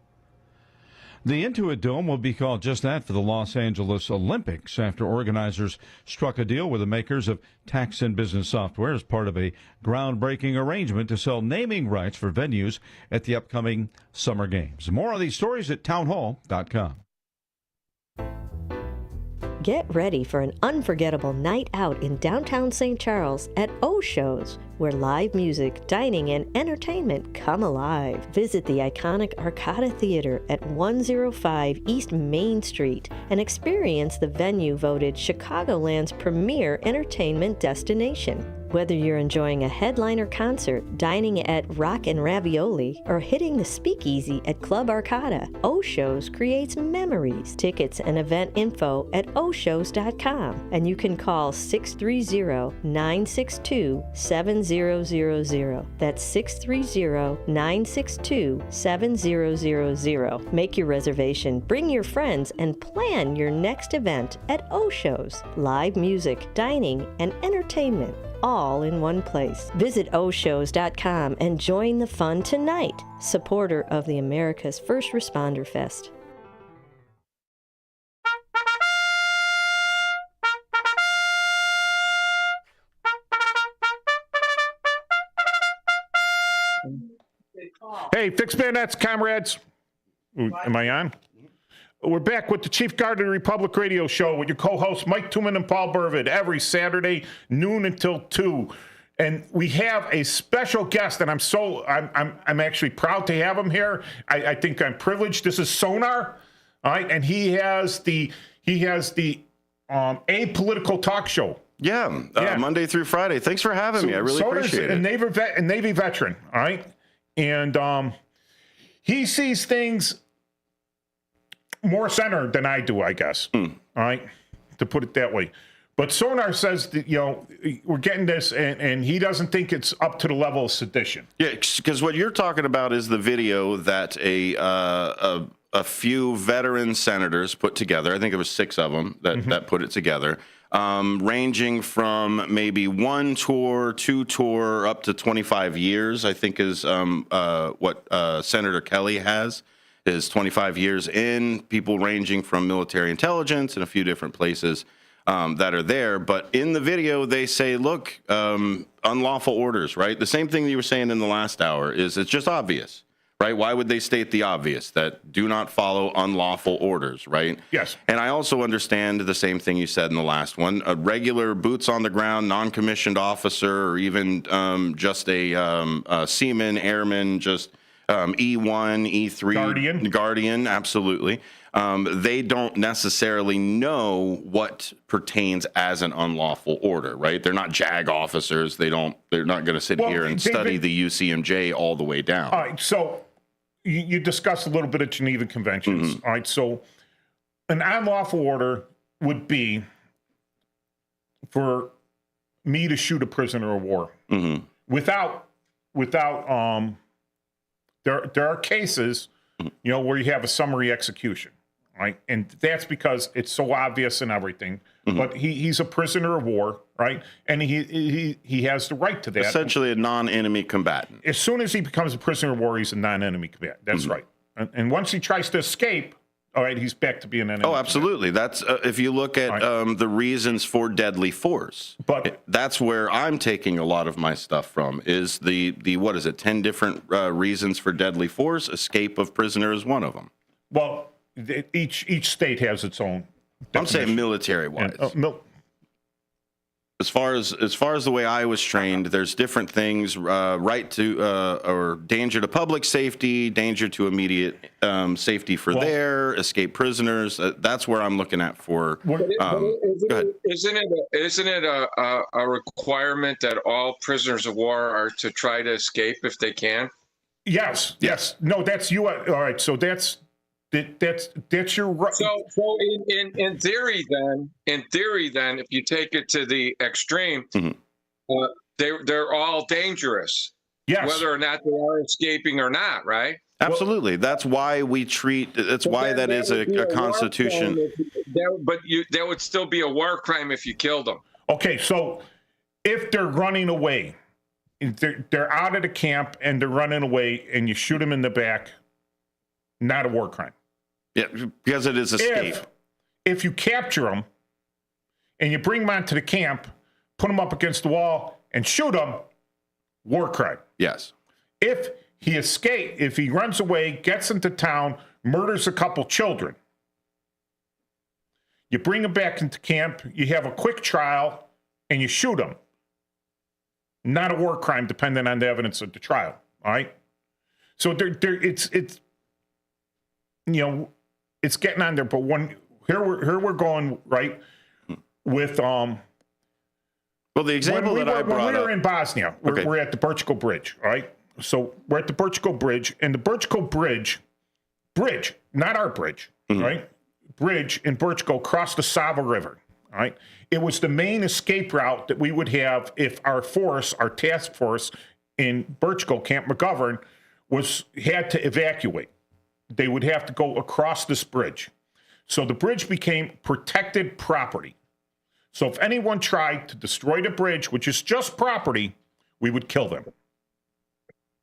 The Intuit Dome will be called just that for the Los Angeles Olympics after organizers struck a deal with the makers of tax and business software as part of a groundbreaking arrangement to sell naming rights for venues at the upcoming Summer Games. More on these stories at townhall.com. Get ready for an unforgettable night out in downtown St. Charles at O'Shows, where live music, dining, and entertainment come alive. Visit the iconic Arcada Theater at 105 East Main Street and experience the venue voted Chicagoland's premier entertainment destination. Whether you're enjoying a headliner concert, dining at Rock and Ravioli, or hitting the speakeasy at Club Arcada, O'Shows creates memories. Tickets and event info at oshows.com, and you can call 630-962-7000. That's 630-962-7000. Make your reservation, bring your friends, and plan your next event at O'Shows. Live music, dining, and entertainment, all in one place. Visit oshows.com and join the fun tonight. Supporter of the America's First Responder Fest. Hey, Fixed Bayonets, comrades. Ooh, am I on? We're back with the Chief Guard of the Republic radio show with your co-hosts Mike Tooman and Paul Burvid every Saturday, noon until 2. And we have a special guest, and I'm actually proud to have him here. I think I'm privileged. This is Sonar, all right, and he has the apolitical talk show. Yeah, Monday through Friday. Thanks for having me. I really appreciate it. A Navy veteran, all right, and he sees things more centered than I do, I guess. All right, to put it that way. But Sonar says that, we're getting this, and he doesn't think it's up to the level of sedition. Yeah, because what you're talking about is the video that a few veteran senators put together. I think it was 6 of them that put it together, ranging from maybe 1 tour, 2 tour, up to 25 years, I think is what Senator Kelly has. Is 25 years in, people ranging from military intelligence and a few different places that are there. But in the video, they say, look, unlawful orders, right? The same thing that you were saying in the last hour is it's just obvious, right? Why would they state the obvious, that do not follow unlawful orders, right? Yes. And I also understand the same thing you said in the last one. A regular boots on the ground, non-commissioned officer, or even just a seaman, airman, just E1, E3, Guardian, absolutely. They don't necessarily know what pertains as an unlawful order, right? They're not JAG officers. They're not going to sit here and study the UCMJ all the way down. All right, so you discussed a little bit of Geneva Conventions. All right, so an unlawful order would be for me to shoot a prisoner of war without there are cases, where you have a summary execution, right? And that's because it's so obvious and everything. But he's a prisoner of war, right? And he has the right to that. Essentially a non-enemy combatant. As soon as he becomes a prisoner of war, he's a non-enemy combatant. That's right. And once he tries to escape, all right, he's back to being an enemy. Oh, absolutely. That's if you look at the reasons for deadly force. But that's where I'm taking a lot of my stuff from. Is the what is it? 10 different reasons for deadly force. Escape of prisoner is one of them. Well, each state has its own definition. I'm saying military wise. As far as the way I was trained, there's different things, right to or danger to public safety, danger to immediate safety for escape prisoners. That's where I'm looking at for. Go ahead. Isn't it a requirement that all prisoners of war are to try to escape if they can? Yes. No, that's you. All right. So that's your right. So in theory, then, if you take it to the extreme, they're all dangerous. Yes. Whether or not they are escaping or not, right? Absolutely. That's why we treat. That's why that is a constitution. That would still be a war crime if you killed them. Okay, so if they're running away, they're out of the camp and they're running away, and you shoot them in the back, not a war crime. Yeah, because it is escape. If you capture them and you bring them onto the camp, put them up against the wall and shoot them, war crime. Yes. If he runs away, gets into town, murders a couple children, you bring him back into camp, you have a quick trial, and you shoot him. Not a war crime, depending on the evidence of the trial. All right. So it's getting on there, but here we're going right with Well, the example that I brought up. When we were in Bosnia, we're at the Brčko Bridge, all right? So we're at the Brčko Bridge, and the Brčko Bridge, not our bridge, right? Bridge in Brčko crossed the Sava River, all right? It was the main escape route that we would have if our task force in Brčko, Camp McGovern, had to evacuate. They would have to go across this bridge. So the bridge became protected property. So if anyone tried to destroy the bridge, which is just property, we would kill them.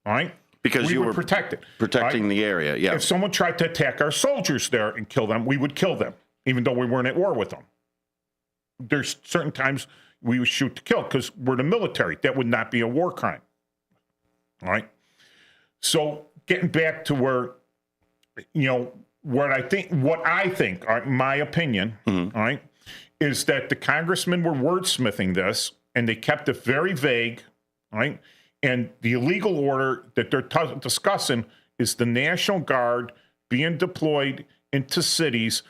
All right? Because you were protecting the area, yeah. If someone tried to attack our soldiers there and kill them, we would kill them, even though we weren't at war with them. There's certain times we would shoot to kill because we're the military. That would not be a war crime. All right? So getting back to where, what I think, my opinion, all right, is that the congressmen were wordsmithing this, and they kept it very vague, all right? And the illegal order that they're discussing is the National Guard being deployed into cities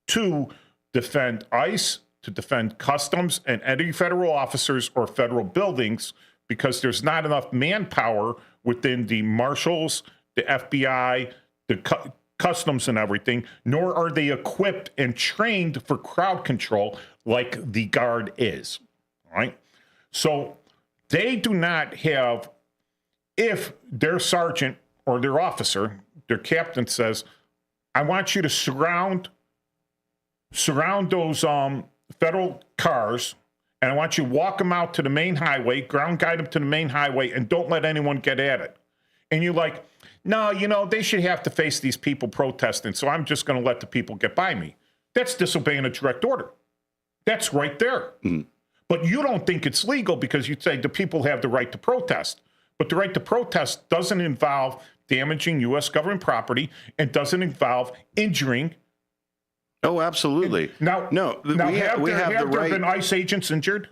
to defend ICE, to defend customs and any federal officers or federal buildings, because there's not enough manpower within the marshals, the FBI, the customs and everything, nor are they equipped and trained for crowd control like the Guard is, all right? So they do not have, if their sergeant or their officer, their captain says, I want you to surround those federal cars, and I want you to walk them out to the main highway, ground guide them to the main highway, and don't let anyone get at it. And you're like, no, they should have to face these people protesting, so I'm just going to let the people get by me. That's disobeying a direct order. That's right there. Mm-hmm. But you don't think it's legal because you say the people have the right to protest. But the right to protest doesn't involve damaging U.S. government property and doesn't involve injuring. Oh, absolutely. Have there been ICE agents injured?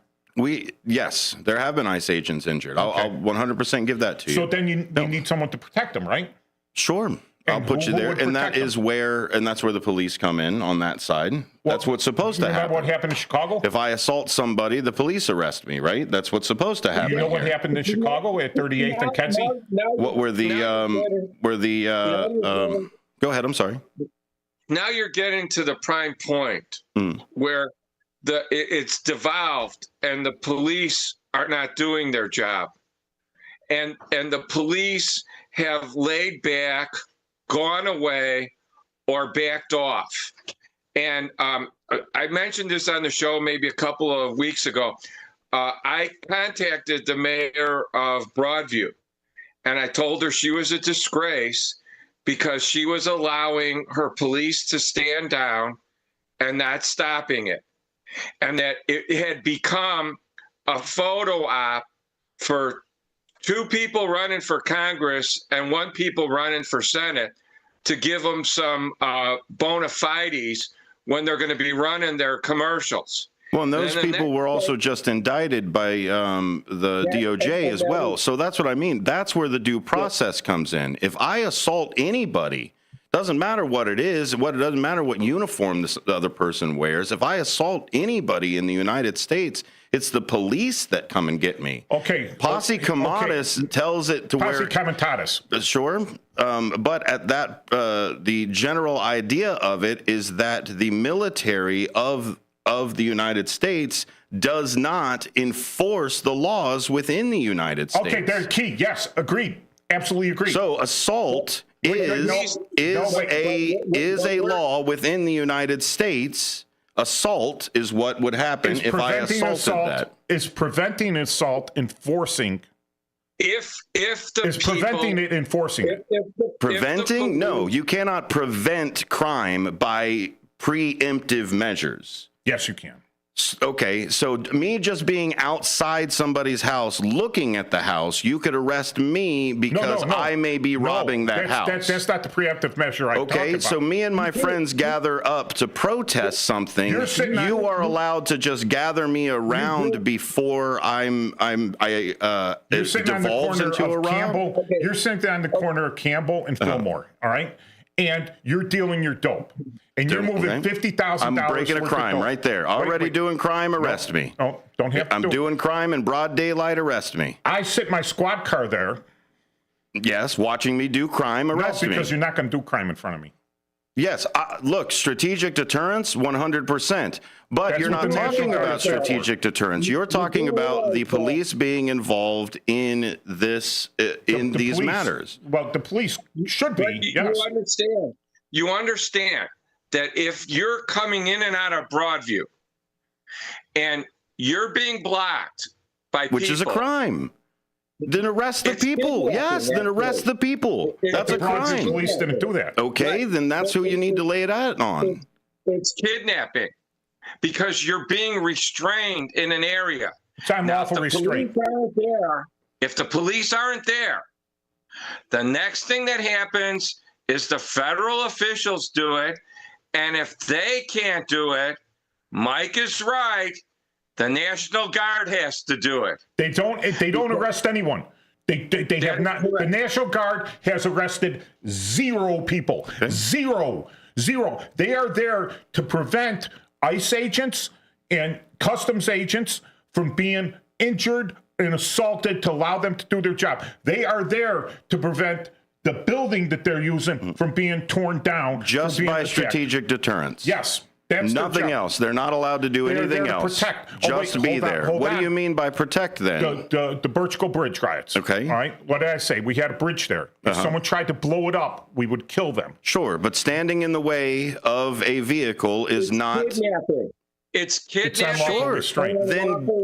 Yes, there have been ICE agents injured. Okay. I'll 100% give that to you. So then you need someone to protect them, right? Sure. I'll put you there. And that's where the police come in on that side. Well, that's what's supposed to happen. Remember what happened in Chicago? If I assault somebody, the police arrest me, right? That's what's supposed to happen. You know what happened in Chicago at 38th and Kedzie? Go ahead, I'm sorry. Now you're getting to the prime point where it's devolved, and the police are not doing their job, and the police have laid back, gone away, or backed off. And I mentioned this on the show maybe a couple of weeks ago. I contacted the mayor of Broadview, and I told her she was a disgrace because she was allowing her police to stand down and not stopping it. And that it had become a photo op for 2 people running for Congress and 1 people running for Senate to give them some bona fides when they're going to be running their commercials. Well, and those people were also just indicted by the DOJ as well. So that's what I mean. That's where the due process comes in. If I assault anybody, doesn't matter what it is, it doesn't matter what uniform this other person wears. If I assault anybody in the United States, it's the police that come and get me. Okay. Posse comitatus tells it to Posse where. comitatus. Sure. But at that, the general idea of it is that the military of the United States does not enforce the laws within the United States. Okay, they're key. Yes, agreed. Absolutely agreed. So assault is a law within the United States. Assault is what would happen if I assaulted that. Is preventing assault enforcing? If the is preventing it enforcing it? Preventing? No, you cannot prevent crime by preemptive measures. Yes, you can. Okay, so me just being outside somebody's house looking at the house, you could arrest me because I may be robbing that house. That's not the preemptive measure I talk about. Okay, so me and my friends gather up to protest something. You are allowed to just gather me around before it devolves into a rob. You're sitting on the corner of Campbell and Fillmore, all right? And you're dealing your dope. And you're moving $50,000. I'm breaking a crime right there. Already doing crime, arrest me. No, don't have to I'm doing crime in broad daylight, arrest me. I sit my squad car there. Yes, watching me do crime, arrest me. No, because you're not going to do crime in front of me. Yes, look, strategic deterrence, 100%. But you're not talking about strategic deterrence. You're talking about the police being involved in this, in these matters. Well, the police should be. Yes. You understand that if you're coming in and out of Broadview and you're being blocked by people, which is a crime. Then arrest the people. Yes, then arrest the people. That's a crime. The police didn't do that. Okay, then that's who you need to lay it out on. It's kidnapping because you're being restrained in an area. It's unlawful restraint. If the police aren't there, the next thing that happens is the federal officials do it. And if they can't do it, Mike is right. The National Guard has to do it. They don't arrest anyone. They have not. The National Guard has arrested 0 people. Okay. Zero. They are there to prevent ICE agents and customs agents from being injured and assaulted, to allow them to do their job. They are there to prevent the building that they're using from being torn down. Just by strategic deterrence. Yes. That's nothing else. They're not allowed to do anything else. Protect. Just be there. What do you mean by protect then? The Birchville Bridge riots. Okay. All right. What did I say? We had a bridge there. If someone tried to blow it up, we would kill them. Sure, but standing in the way of a vehicle is not. Kidnapping. It's kidnapping. Sure.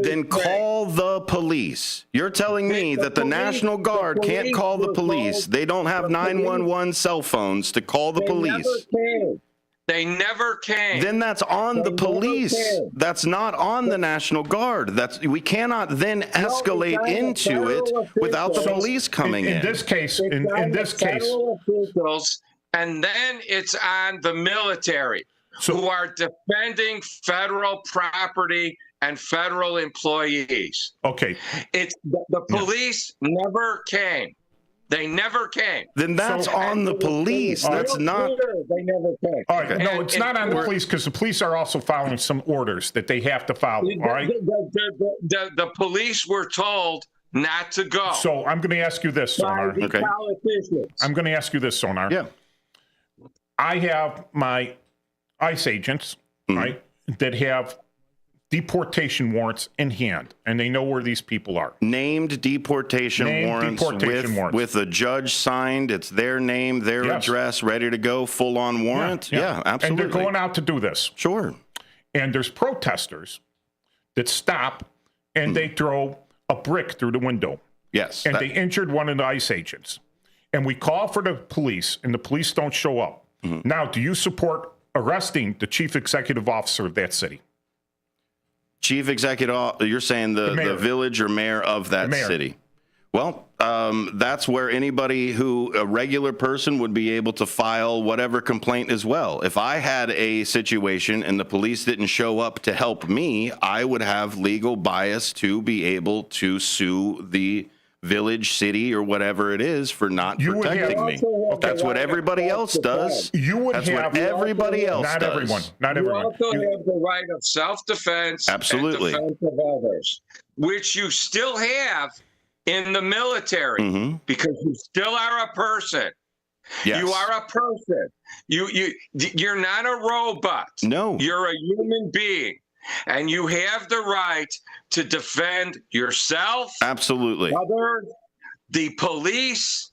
Then call the police. You're telling me that the National Guard can't call the police. They don't have 911 cell phones to call the police. They never came. Then that's on the police. That's not on the National Guard. We cannot then escalate into it without the police coming in. In this case, and then it's on the military, who are defending federal property and federal employees. Okay. It's the police never came. They never came. Then that's on the police. That's not. They never came. All right. No, it's not on the police, because the police are also following some orders that they have to follow. All right. The police were told not to go. So I'm going to ask you this, Sonar. Okay. I'm going to ask you this, Sonar. Yeah. I have my ICE agents, right, that have deportation warrants in hand, and they know where these people are. Named deportation warrants with a judge signed. It's their name, their address, ready to go, full-on warrant. Yeah, absolutely. And they're going out to do this. Sure. And there's protesters that stop, and they throw a brick through the window. Yes. And they injured one of the ICE agents. And we call for the police, and the police don't show up. Now, do you support arresting the chief executive officer of that city? Chief executive, you're saying the village or mayor of that city. Well, that's where anybody a regular person would be able to file whatever complaint as well. If I had a situation and the police didn't show up to help me, I would have legal bias to be able to sue the village, city, or whatever it is for not protecting me. That's what everybody else does. That's what everybody else does. Not everyone. Not everyone. You also have the right of self-defense. Absolutely. And defense of others, which you still have in the military, because you still are a person. Yes. You are a person. You're not a robot. No. You're a human being. And you have the right to defend yourself, absolutely, others, the police,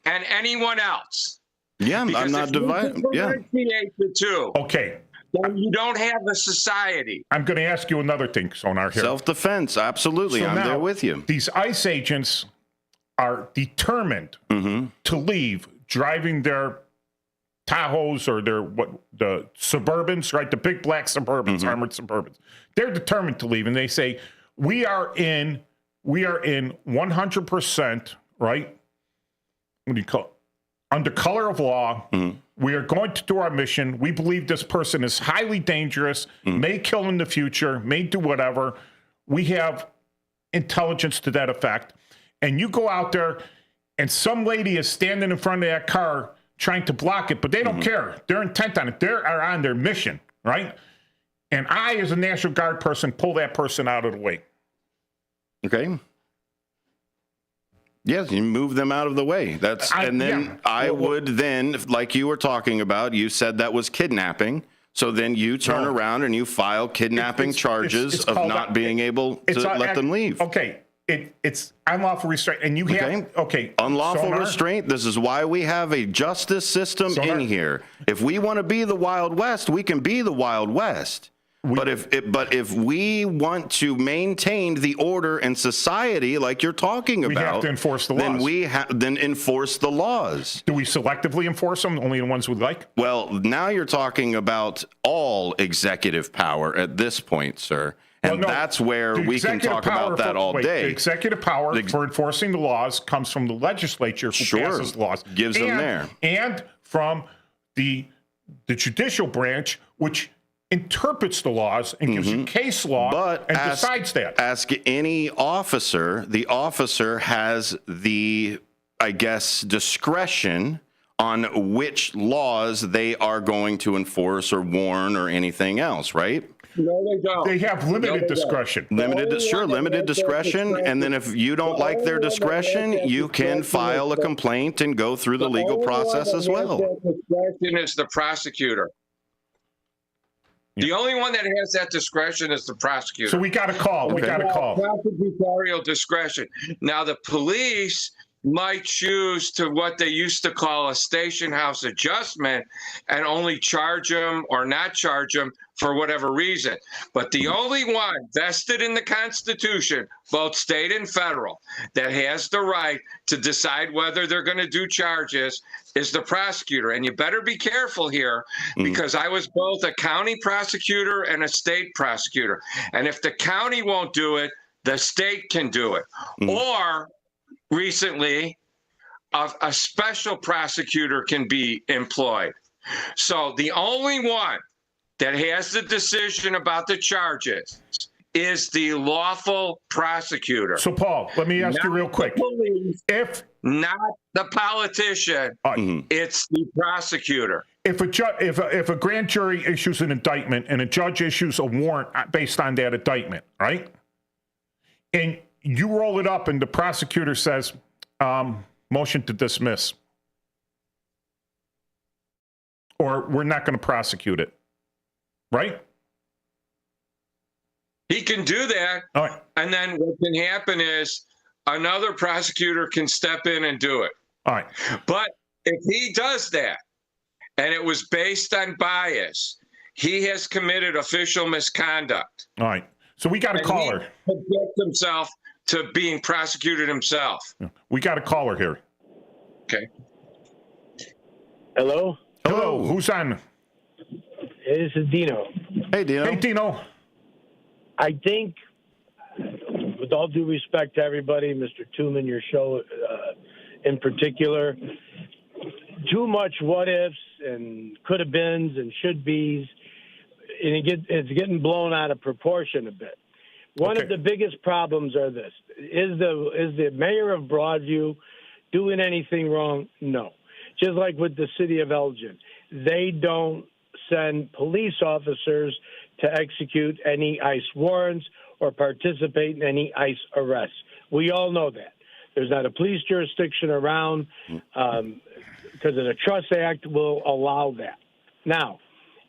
and anyone else. Yeah, because I'm not dividing. Yeah, the two. Okay. Then you don't have a society. I'm going to ask you another thing, Sonar. Here, self-defense. Absolutely, I'm there with you. These ICE agents are determined to leave, driving their Tahoes or the Suburbans, right? The big black Suburbans, armored Suburbans. They're determined to leave, and they say we are in 100%, right? What do you call it? Under color of law. We are going to do our mission. We believe this person is highly dangerous, may kill in the future, may do whatever. We have intelligence to that effect. And you go out there, and some lady is standing in front of that car trying to block it, but they don't care. They're intent on it. They are on their mission, right? And I, as a National Guard person, pull that person out of the way. Okay. Yes, you move them out of the way. I would then, like you were talking about, you said that was kidnapping. So then you turn around and you file kidnapping charges of not being able to let them leave. Okay. It's unlawful restraint, and you have unlawful restraint. This is why we have a justice system in here. If we want to be the Wild West, we can be the Wild West. But if we want to maintain the order and society, like you're talking about, we have to enforce the laws. Then enforce the laws. Do we selectively enforce them? Only the ones we like? Well, now you're talking about all executive power at this point, sir. And that's where we can talk about that all day. The executive power for enforcing the laws comes from the legislature who passes laws. Gives them there. And from the judicial branch, which interprets the laws and gives you case law and decides that. Ask any officer. The officer has the, I guess, discretion on which laws they are going to enforce or warn or anything else, right? No, they don't. They have limited discretion. Limited discretion. And then if you don't like their discretion, you can file a complaint and go through the legal process as well. Discretion is the prosecutor. The only one that has that discretion is the prosecutor. So we got to call. We got to call. Prosecutorial discretion. Now, the police might choose to what they used to call a station house adjustment and only charge them or not charge them for whatever reason. But the only one vested in the Constitution, both state and federal, that has the right to decide whether they're going to do charges is the prosecutor. And you better be careful here, because I was both a county prosecutor and a state prosecutor. And if the county won't do it, the state can do it. Or recently, a special prosecutor can be employed. So the only one that has the decision about the charges is the lawful prosecutor. So, Paul, let me ask you real quick. If not the politician, it's the prosecutor. If a grand jury issues an indictment and a judge issues a warrant based on that indictment, right? And you roll it up and the prosecutor says, motion to dismiss. Or we're not going to prosecute it. Right? He can do that. All right. And then what can happen is another prosecutor can step in and do it. All right. But if he does that, and it was based on bias, he has committed official misconduct. All right. So we got a caller. He subjects himself to being prosecuted himself. We got a caller here. Okay. Hello? Hello. Who's on? Hey, this is Dino. Hey, Dino. Hey, Dino. I think, with all due respect to everybody, Mr. Tooman, your show in particular, too much what ifs and could have beens and should be's, and it's getting blown out of proportion a bit. One of the biggest problems are this: is the mayor of Broadview doing anything wrong? No. Just like with the city of Elgin, they don't send police officers to execute any ICE warrants or participate in any ICE arrests. We all know that. There's not a police jurisdiction around because of the Trust Act will allow that. Now,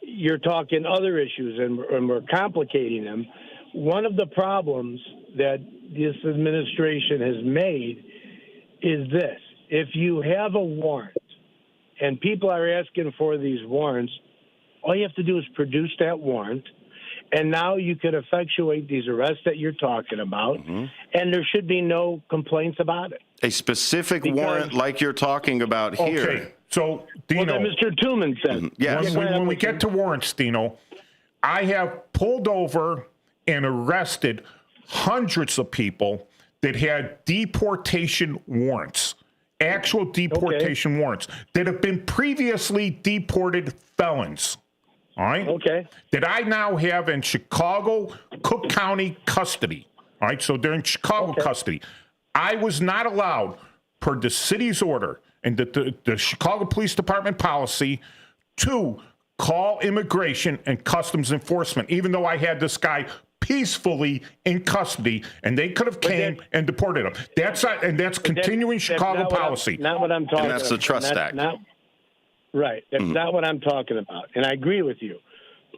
you're talking other issues, and we're complicating them. One of the problems that this administration has made is this. If you have a warrant and people are asking for these warrants, all you have to do is produce that warrant, and now you can effectuate these arrests that you're talking about, and there should be no complaints about it. A specific warrant like you're talking about here. Okay. So, Dino. Well, that Mr. Tooman said. Yes. When we get to warrants, Dino, I have pulled over and arrested hundreds of people that had deportation warrants, actual deportation warrants, that have been previously deported felons. All right? Okay. That I now have in Chicago, Cook County custody. All right? So they're in Chicago custody. I was not allowed, per the city's order and the Chicago Police Department policy, to call immigration and customs enforcement, even though I had this guy peacefully in custody, and they could have came and deported him. That's continuing Chicago policy. Not what I'm talking about. And that's the Trust Act. Right. That's not what I'm talking about. And I agree with you,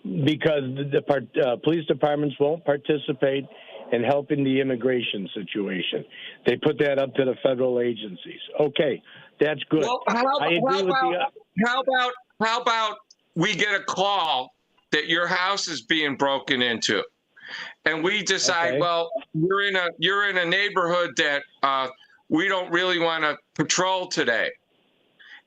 because the police departments won't participate in helping the immigration situation. They put that up to the federal agencies. Okay, that's good. Well, how about we get a call that your house is being broken into, and we decide, well, you're in a neighborhood that we don't really want to patrol today,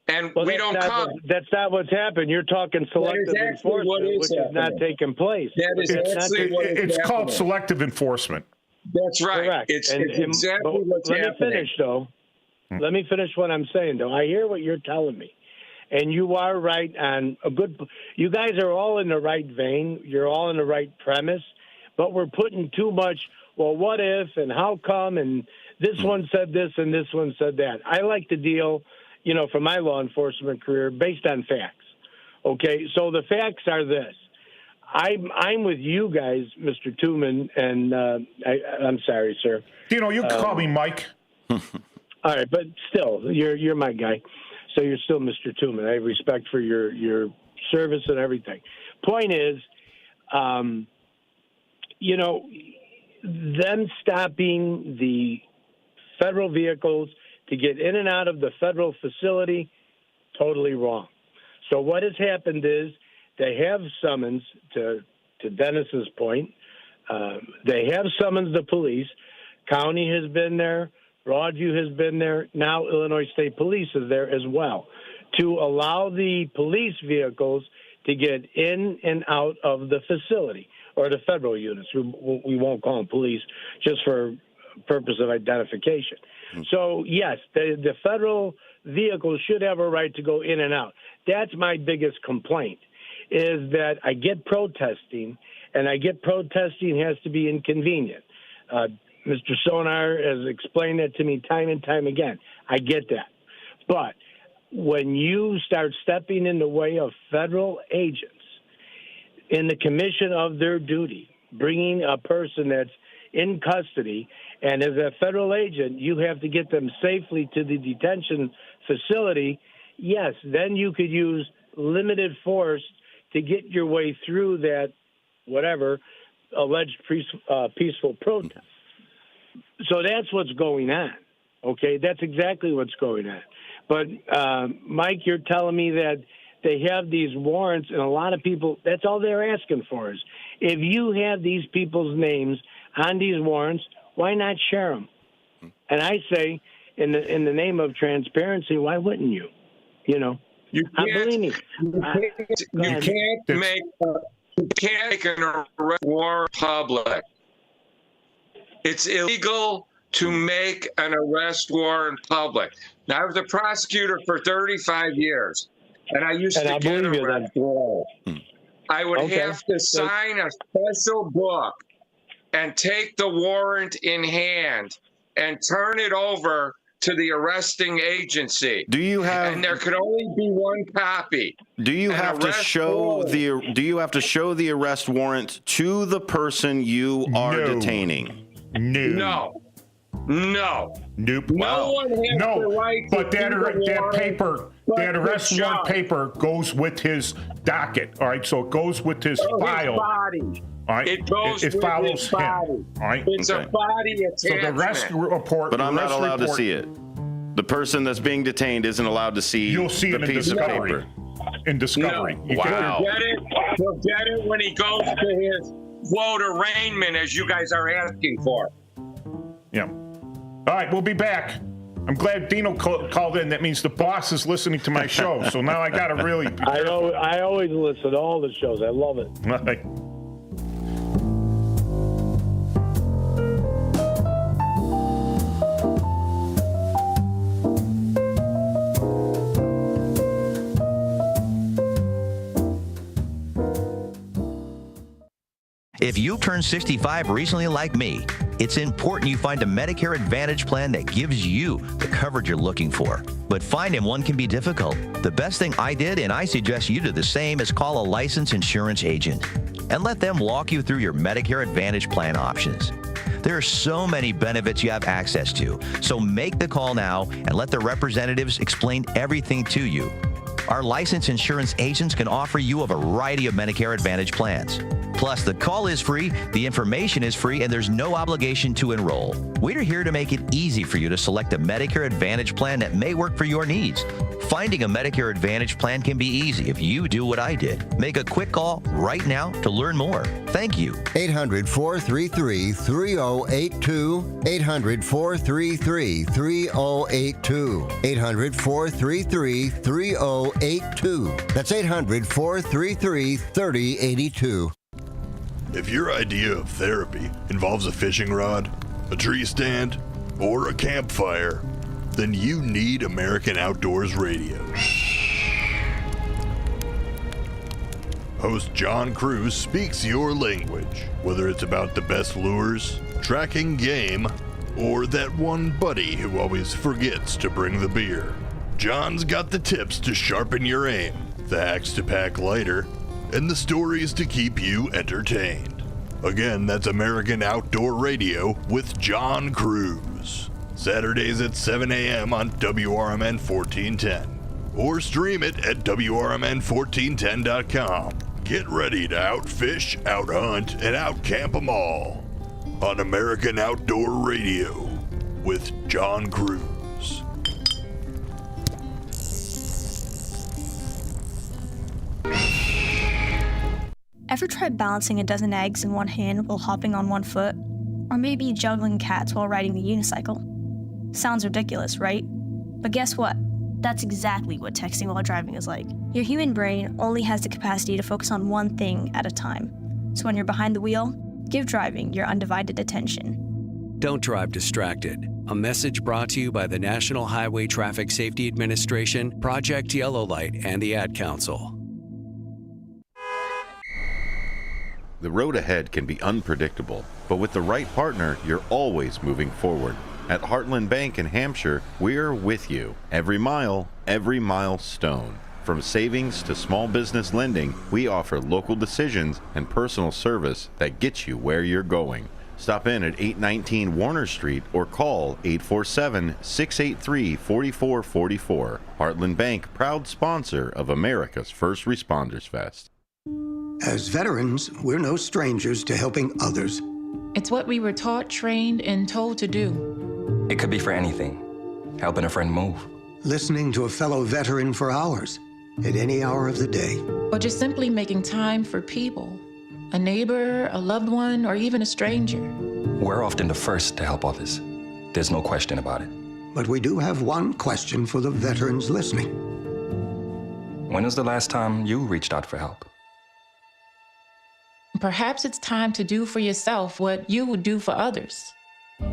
and we don't come. That's not what's happened. You're talking selective enforcement, which is not taking place. That is actually what is It's called happening. selective enforcement. That's right. Correct. It's exactly what's happening. Let me finish, though. Let me finish what I'm saying, though. I hear what you're telling me, and you are right on a good. You guys are all in the right vein. You're all in the right premise, but we're putting too much. Well, what if and how come? And this one said this and this one said that. I like to deal, for my law enforcement career, based on facts. Okay, so the facts are this. I'm with you guys, Mr. Tooman, and I'm sorry, sir. You can call me Mike. All right, but still, you're my guy, so you're still Mr. Tooman. I have respect for your service and everything. Point is, them stopping the federal vehicles to get in and out of the federal facility, totally wrong. So what has happened is they have summons, to Dennis's point, they have summons the police. County has been there. Broadview has been there. Now Illinois State Police is there as well, to allow the police vehicles to get in and out of the facility, or the federal units. We won't call them police, just for purpose of identification. So, yes, the federal vehicles should have a right to go in and out. That's my biggest complaint, is that I get protesting, and I get protesting has to be inconvenient. Mr. Sonar has explained that to me time and time again. I get that. But when you start stepping in the way of federal agents in the commission of their duty, bringing a person that's in custody, and as a federal agent, you have to get them safely to the detention facility, yes, then you could use limited force to get your way through that, whatever, alleged peaceful protest. So that's what's going on. Okay, that's exactly what's going on. But Mike, you're telling me that they have these warrants, and a lot of people, that's all they're asking for is, if you have these people's names on these warrants, why not share them? And I say, in the name of transparency, why wouldn't you? You know, you can't make an arrest warrant public. It's illegal to make an arrest warrant public. Now, I was a prosecutor for 35 years, and I used to get arrest warrants. I would have to sign a special book and take the warrant in hand and turn it over to the arresting agency. Do you have? And there could only be one copy. Do you have to show the arrest warrant to the person you are detaining? No. Nope. No one has the right to that arrest warrant paper goes with his docket. All right, so it goes with his file. His body. All right, it goes it with follows his body. him. All right, it's a body attachment. So the arrest report. But I'm not allowed to see it. The person that's being detained isn't allowed to see. You'll see the it in piece of discovery. paper. In discovery. No. Wow. He'll get it when he goes to his quote arraignment, as you guys are asking for. Yeah. All right, we'll be back. I'm glad Dino called in. That means the boss is listening to my show. So now I got to really. I always listen to all the shows. I love it. All right. If you turned 65 recently like me, it's important you find a Medicare Advantage plan that gives you the coverage you're looking for. But finding one can be difficult. The best thing I did, and I suggest you do the same, is call a licensed insurance agent and let them walk you through your Medicare Advantage plan options. There are so many benefits you have access to, so make the call now and let the representatives explain everything to you. Our licensed insurance agents can offer you a variety of Medicare Advantage plans. Plus, the call is free, the information is free, and there's no obligation to enroll. We're here to make it easy for you to select a Medicare Advantage plan that may work for your needs. Finding a Medicare Advantage plan can be easy if you do what I did. Make a quick call right now to learn more. Thank you. 800-433-3082. 800-433-3082. 800-433-3082. That's 800-433-3082. If your idea of therapy involves a fishing rod, a tree stand, or a campfire, then you need American Outdoors Radio. Host John Cruz speaks your language, whether it's about the best lures, tracking game, or that one buddy who always forgets to bring the beer. John's got the tips to sharpen your aim, the hacks to pack lighter, and the stories to keep you entertained. Again, that's American Outdoor Radio with John Cruz. Saturdays at 7 a.m. on WRMN 1410. Or stream it at WRMN1410.com. Get ready to outfish, outhunt, and outcamp them all on American Outdoor Radio with John Cruz. Ever tried balancing a dozen eggs in one hand while hopping on one foot? Or maybe juggling cats while riding the unicycle? Sounds ridiculous, right? But guess what? That's exactly what texting while driving is like. Your human brain only has the capacity to focus on one thing at a time. So when you're behind the wheel, give driving your undivided attention. Don't drive distracted. A message brought to you by the National Highway Traffic Safety Administration, Project Yellow Light, and the Ad Council. The road ahead can be unpredictable, but with the right partner, you're always moving forward. At Heartland Bank in Hampshire, we're with you. Every mile, every milestone. From savings to small business lending, we offer local decisions and personal service that gets you where you're going. Stop in at 819 Warner Street or call 847-683-4444. Heartland Bank, proud sponsor of America's First Responders Fest. As veterans, we're no strangers to helping others. It's what we were taught, trained, and told to do. It could be for anything. Helping a friend move. Listening to a fellow veteran for hours, at any hour of the day. Or just simply making time for people. A neighbor, a loved one, or even a stranger. We're often the first to help others. There's no question about it. But we do have one question for the veterans listening. When was the last time you reached out for help? Perhaps it's time to do for yourself what you would do for others.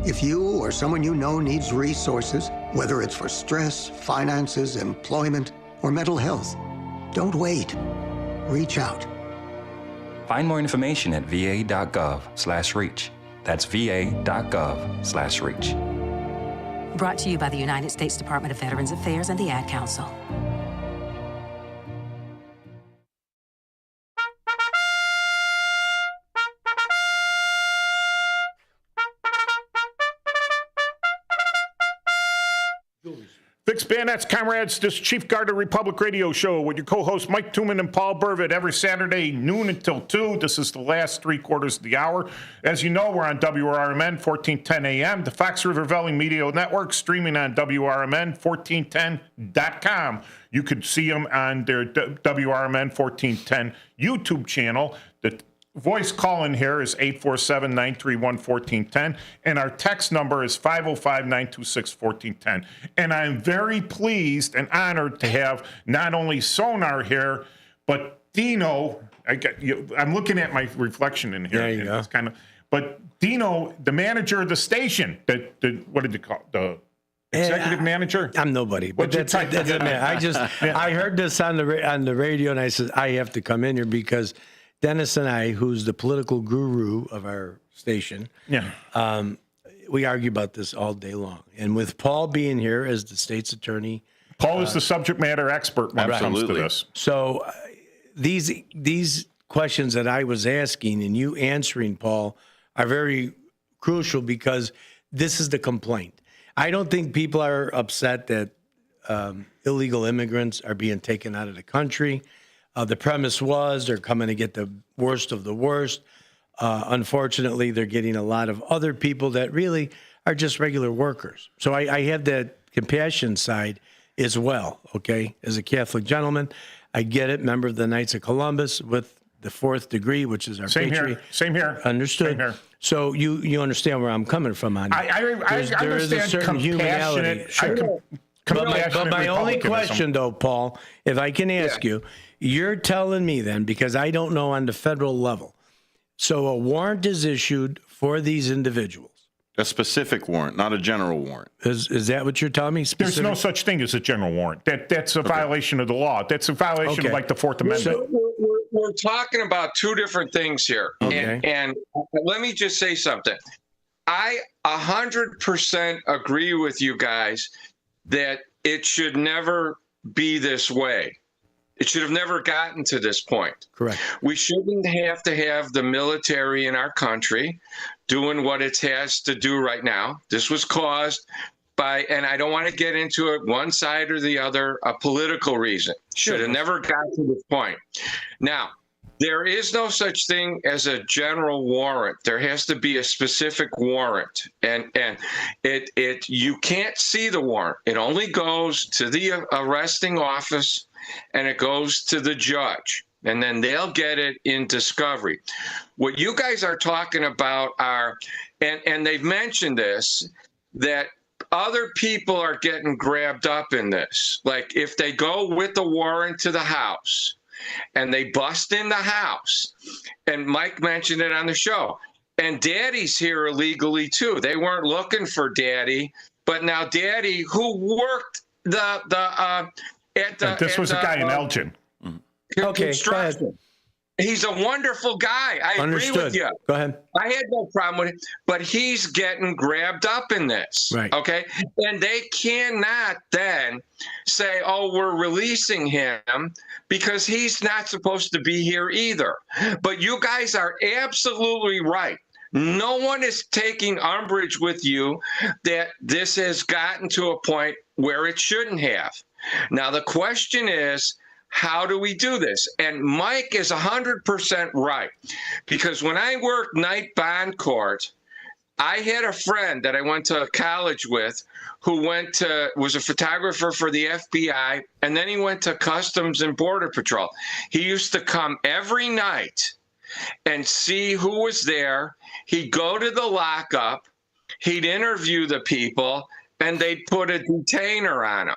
If you or someone you know needs resources, whether it's for stress, finances, employment, or mental health, don't wait. Reach out. Find more information at va.gov/reach. That's va.gov/reach. Brought to you by the United States Department of Veterans Affairs and the Ad Council. Fix Bayonets, comrades, this Chief Guard of Republic radio show with your co-hosts Mike Tooman and Paul Burvitt every Saturday, noon until 2. This is the last 3/4 of the hour. As you know, we're on WRMN, 1410 AM, the Fox River Valley Media Network, streaming on WRMN1410.com. You could see them on their WRMN 1410 YouTube channel. The voice call-in here is 847-931-1410, and our text number is 505-926-1410. And I'm very pleased and honored to have not only Sonar here, but Dino. I'm looking at my reflection in here. There you go. It's kind of, but Dino, the manager of the station, what did you call it? The executive manager? I'm nobody, but that's it, man. I heard this on the radio, and I said I have to come in here because Dennis and I, who's the political guru of our station, we argue about this all day long. And with Paul being here as the state's attorney, Paul is the subject matter expert when it comes to this. So these questions that I was asking and you answering, Paul, are very crucial because this is the complaint. I don't think people are upset that illegal immigrants are being taken out of the country. The premise was they're coming to get the worst of the worst. Unfortunately, they're getting a lot of other people that really are just regular workers. So I have that compassion side as well, okay? As a Catholic gentleman, I get it. Member of the Knights of Columbus with the 4th degree, which is our patriot. Same here. Understood. Same here. So you understand where I'm coming from on that. There is a certain humanity. Sure. But my only question, though, Paul, if I can ask you, you're telling me then, because I don't know on the federal level, so a warrant is issued for these individuals. A specific warrant, not a general warrant. Is that what you're telling me? There's no such thing as a general warrant. That's a violation of the law. That's a violation of like the Fourth Amendment. So we're talking about two different things here. Okay. And let me just say something. I 100% agree with you guys that it should never be this way. It should have never gotten to this point. Correct. We shouldn't have to have the military in our country doing what it has to do right now. This was caused by, and I don't want to get into it, one side or the other, a political reason. Should have never got to this point. Now, there is no such thing as a general warrant. There has to be a specific warrant, and you can't see the warrant. It only goes to the arresting office, and it goes to the judge, and then they'll get it in discovery. What you guys are talking about are, and they've mentioned this, that other people are getting grabbed up in this. Like if they go with the warrant to the house and they bust in the house, and Mike mentioned it on the show, and Daddy's here illegally too. They weren't looking for Daddy, but now Daddy, who worked This was a guy in Elgin. Okay, go ahead. He's a wonderful guy. I agree with you. Go ahead. I had no problem with it, but he's getting grabbed up in this. Right. Okay. And they cannot then say, oh, we're releasing him because he's not supposed to be here either. But you guys are absolutely right. No one is taking umbrage with you that this has gotten to a point where it shouldn't have. Now, the question is, how do we do this? And Mike is 100% right, because when I worked night bond court, I had a friend that I went to college with who was a photographer for the FBI, and then he went to Customs and Border Patrol. He used to come every night and see who was there. He'd go to the lockup, he'd interview the people, and they'd put a detainer on him.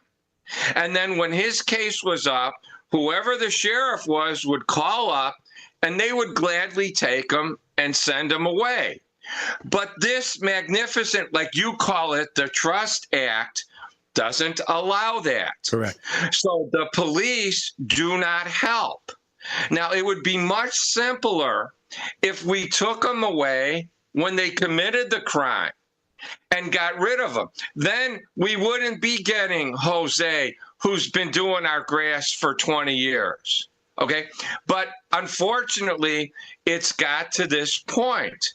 And then when his case was up, whoever the sheriff was would call up, and they would gladly take him and send him away. But this magnificent, like you call it, the Trust Act, doesn't allow that. Correct. So the police do not help. Now, it would be much simpler if we took them away when they committed the crime and got rid of them. Then we wouldn't be getting Jose, who's been doing our grass for 20 years. Okay? But unfortunately, it's got to this point.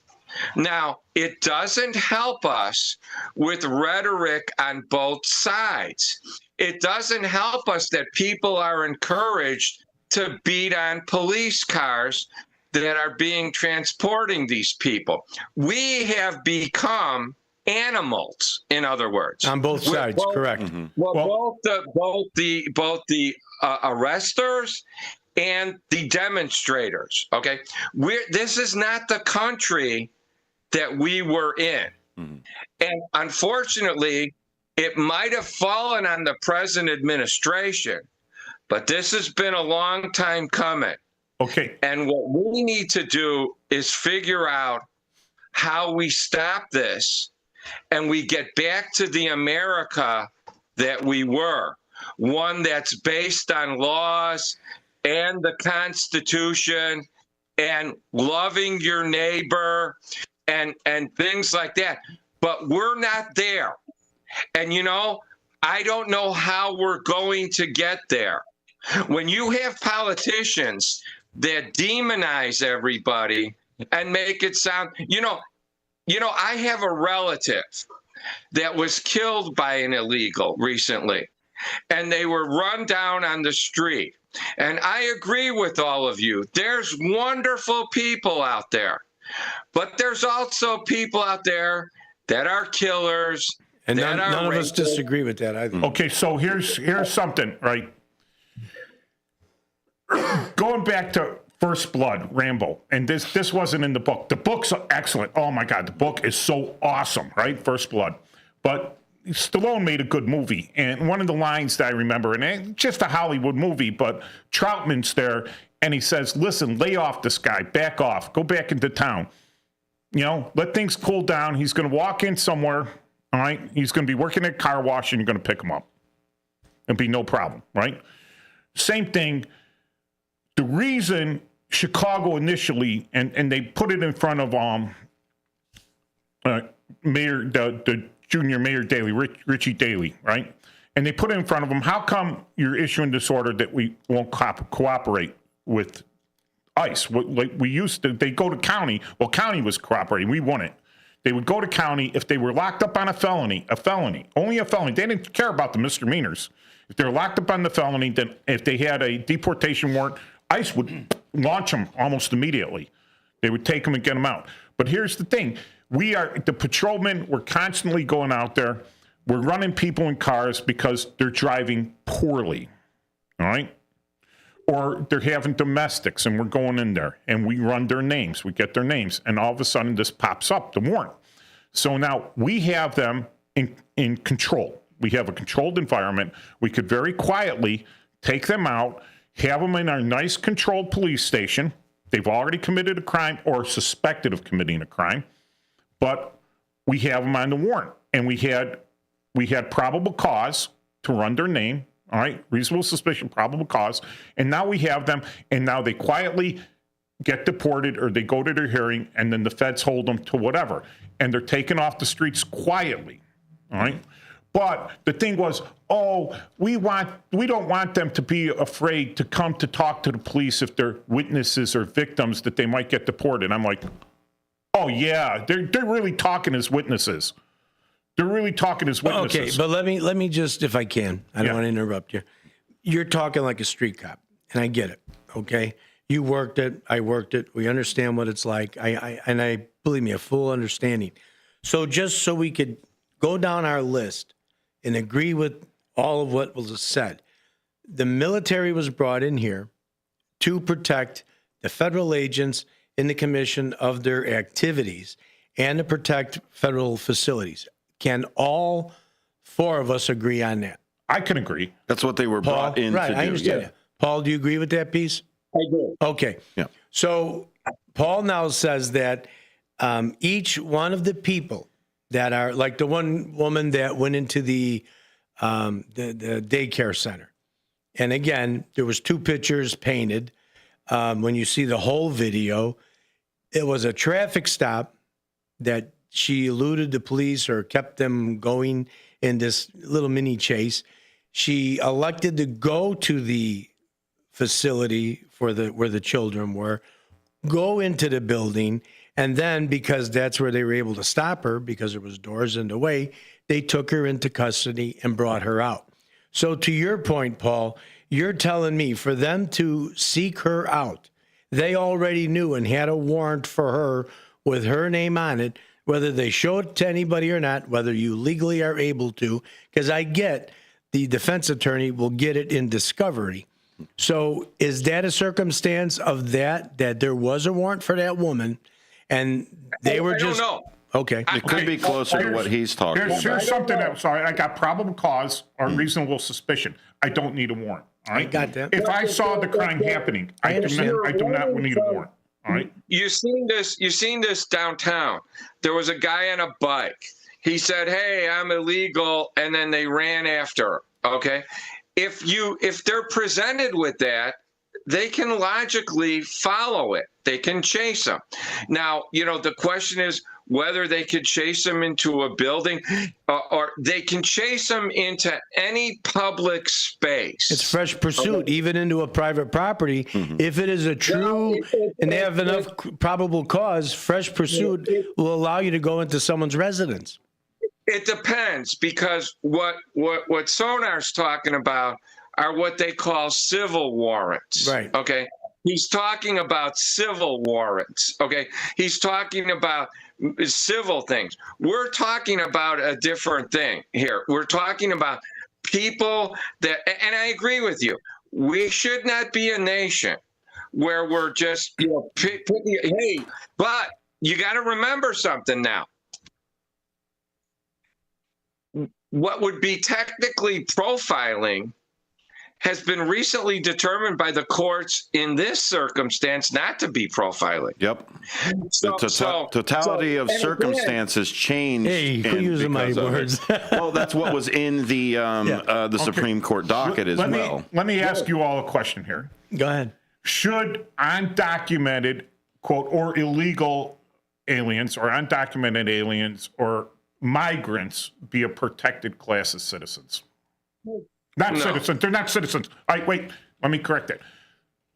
Now, it doesn't help us with rhetoric on both sides. It doesn't help us that people are encouraged to beat on police cars that are being transporting these people. We have become animals, in other words. On both sides, correct. Mm-hmm. Well, both the arresters and the demonstrators, okay? This is not the country that we were in. Mm-hmm. And unfortunately, it might have fallen on the present administration, but this has been a long time coming. Okay. And what we need to do is figure out how we stop this and we get back to the America that we were, one that's based on laws and the Constitution and loving your neighbor and things like that. But we're not there. And, you know, I don't know how we're going to get there. When you have politicians that demonize everybody and make it sound, you know, I have a relative that was killed by an illegal recently, and they were run down on the street. And I agree with all of you. There's wonderful people out there, but there's also people out there that are killers. And none of us disagree with that either. Okay, so here's something, right? Going back to First Blood, Rambo, and this wasn't in the book. The book's excellent. Oh my God, the book is so awesome, right? First Blood. But Stallone made a good movie, and one of the lines that I remember, and it's just a Hollywood movie, but Troutman's there, and he says, listen, lay off this guy, back off, go back into town. You know, let things cool down. He's going to walk in somewhere, all right? He's going to be working at a car wash, and you're going to pick him up. It'll be no problem, right? Same thing. The reason Chicago initially, and they put it in front of Mayor, the junior Mayor Daley, Richie Daley, right? And they put it in front of him. How come you're issuing this order that we won't cooperate with ICE? Like we used to, they go to county. Well, county was cooperating. We won it. They would go to county if they were locked up on a felony, only a felony. They didn't care about the misdemeanors. If they were locked up on the felony, then if they had a deportation warrant, ICE would launch them almost immediately. They would take them and get them out. But here's the thing. The patrolmen, we're constantly going out there. We're running people in cars because they're driving poorly, all right? Or they're having domestics, and we're going in there, and we run their names. We get their names, and all of a sudden this pops up, the warrant. So now we have them in control. We have a controlled environment. We could very quietly take them out, have them in our nice controlled police station. They've already committed a crime or suspected of committing a crime, but we have them on the warrant. And we had probable cause to run their name, all right, reasonable suspicion, probable cause, and now we have them, and now they quietly get deported or they go to their hearing, and then the feds hold them to whatever, and they're taken off the streets quietly, all right? But the thing was, we don't want them to be afraid to come to talk to the police if they're witnesses or victims that they might get deported. I'm like, oh yeah, they're really talking as witnesses. They're really talking as witnesses. Okay, but let me just, if I can, I don't want to interrupt you. You're talking like a street cop. and I get it, okay? You worked it, I worked it. We understand what it's like. I believe me, a full understanding. So just so we could go down our list and agree with all of what was said, the military was brought in here to protect the federal agents in the commission of their activities and to protect federal facilities. Can all four of us agree on that? I can agree. That's what they were brought in right, to do. I understand that. Paul, do you agree with that piece? I do. Okay. Yeah. So Paul now says that each one of the people that are, like the one woman that went into the daycare center, and again, there was 2 pictures painted. When you see the whole video, it was a traffic stop that she eluded the police or kept them going in this little mini chase. She elected to go to the facility for where the children were, go into the building, and then because that's where they were able to stop her because there was doors in the way, they took her into custody and brought her out. So to your point, Paul, you're telling me for them to seek her out, they already knew and had a warrant for her with her name on it, whether they show it to anybody or not, whether you legally are able to, because I get the defense attorney will get it in discovery. So is that a circumstance of that there was a warrant for that woman and they were just... I don't know. Okay. It could be closer to what he's talking about. Here's something that, sorry, I got probable cause or reasonable suspicion. I don't need a warrant. All right. I got that. If I saw the crime happening, I do not need a warrant. All right. You've seen this downtown. There was a guy on a bike. He said, "Hey, I'm illegal," and then they ran after her. Okay. If they're presented with that, they can logically follow it. They can chase them. Now, the question is whether they could chase them into a building or they can chase them into any public space. It's fresh pursuit, even into a private property. If it is a true and they have enough probable cause, fresh pursuit will allow you to go into someone's residence. It depends, because what Sonar's talking about are what they call civil warrants. Right. Okay. He's talking about civil warrants. Okay. He's talking about civil things. We're talking about a different thing here. We're talking about people that, and I agree with you, we should not be a nation where we're just, hey, but you got to remember something now. What would be technically profiling has been recently determined by the courts in this circumstance not to be profiling. Yep. The totality of circumstances changed. Hey, you're using my words. Well, that's what was in the Supreme Court docket as well. Let me ask you all a question here. Go ahead. Should undocumented, quote, or illegal aliens or undocumented aliens or migrants be a protected class of citizens? Not citizens. They're not citizens. All right, wait. Let me correct that.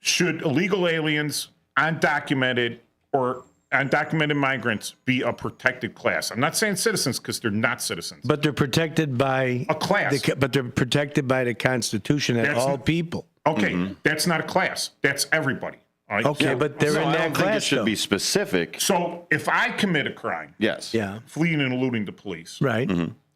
Should illegal aliens, undocumented, or undocumented migrants be a protected class? I'm not saying citizens because they're not citizens. But they're protected by a class. But they're protected by the Constitution and all people. Okay, that's not a class. That's everybody. All right? Okay, but they're in that I don't think it class, should be specific. So if I commit a crime, yes, fleeing and eluding the police, right?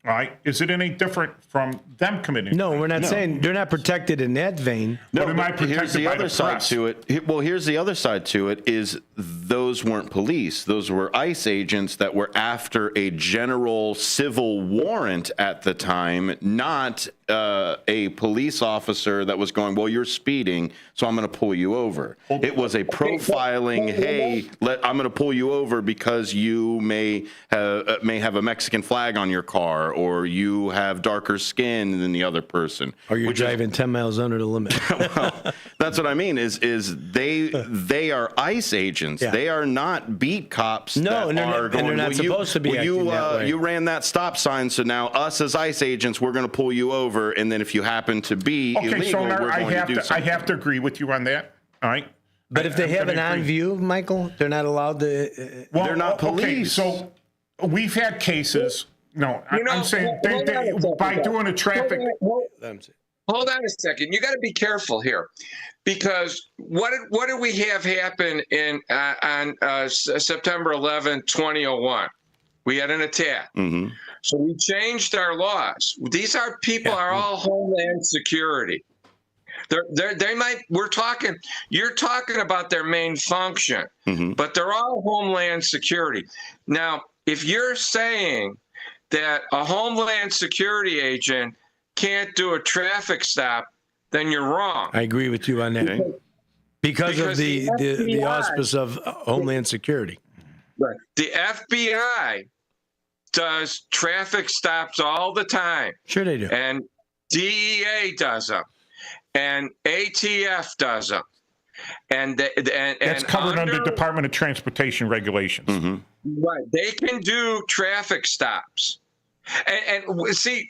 All right, is it any different from them committing? No, we're not saying they're not protected in that vein. No, but am I protected here's the by other the side press? to it. Well, here's the other side to it is those weren't police. Those were ICE agents that were after a general civil warrant at the time, not a police officer that was going, well, you're speeding, so I'm going to pull you over. It was a profiling, hey, I'm going to pull you over because you may have a Mexican flag on your car, or you have darker skin than the other person. Or you're driving 10 miles under the limit. Well, that's what I mean is they are ICE agents. Yeah. They are not beat cops. No, and they're not supposed to be acting that way. You ran that stop sign, so now us as ICE agents, we're going to pull you over, and then if you happen to be illegal, we're going to do something. I have to agree with you on that. All right. But if they have it on view, Michael, they're not allowed to. Well, they're not police. Okay, so we've had cases. No, I'm saying by doing a traffic. Hold hold on a second. You got to be careful here, because what did we have happen on September 11, 2001? We had an attack. Mm-hmm. So we changed our laws. These are people are all Homeland Security. You're talking about their main function, but they're all Homeland Security. Now, if you're saying that a Homeland Security agent can't do a traffic stop, then you're wrong. I agree with you on that. Because of the FBI, auspice of Homeland Security. Right. The FBI does traffic stops all the time. Sure they do. And DEA does them. And ATF does them. And that's covered under Department of Transportation regulations. Right. They can do traffic stops. And see,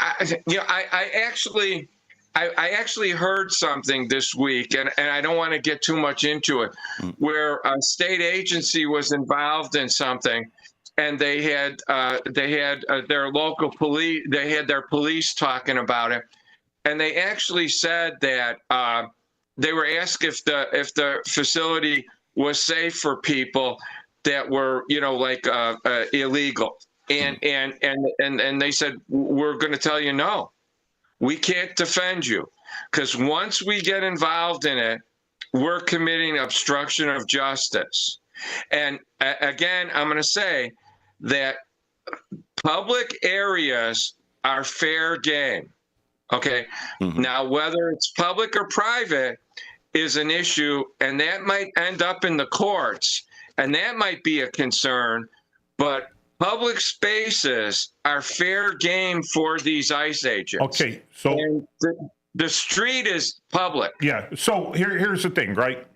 I actually heard something this week, and I don't want to get too much into it, where a state agency was involved in something, and they had their local police, they had their police talking about it, and they actually said that they were asked if the facility was safe for people that were illegal, and they said, we're going to tell you no. We can't defend you, because once we get involved in it, we're committing obstruction of justice. And again, I'm going to say that public areas are fair game. Okay. Now, whether it's public or private is an issue, and that might end up in the courts, and that might be a concern, but public spaces are fair game for these ICE agents. Okay, so and the street is public. Yeah. So here's the thing, right?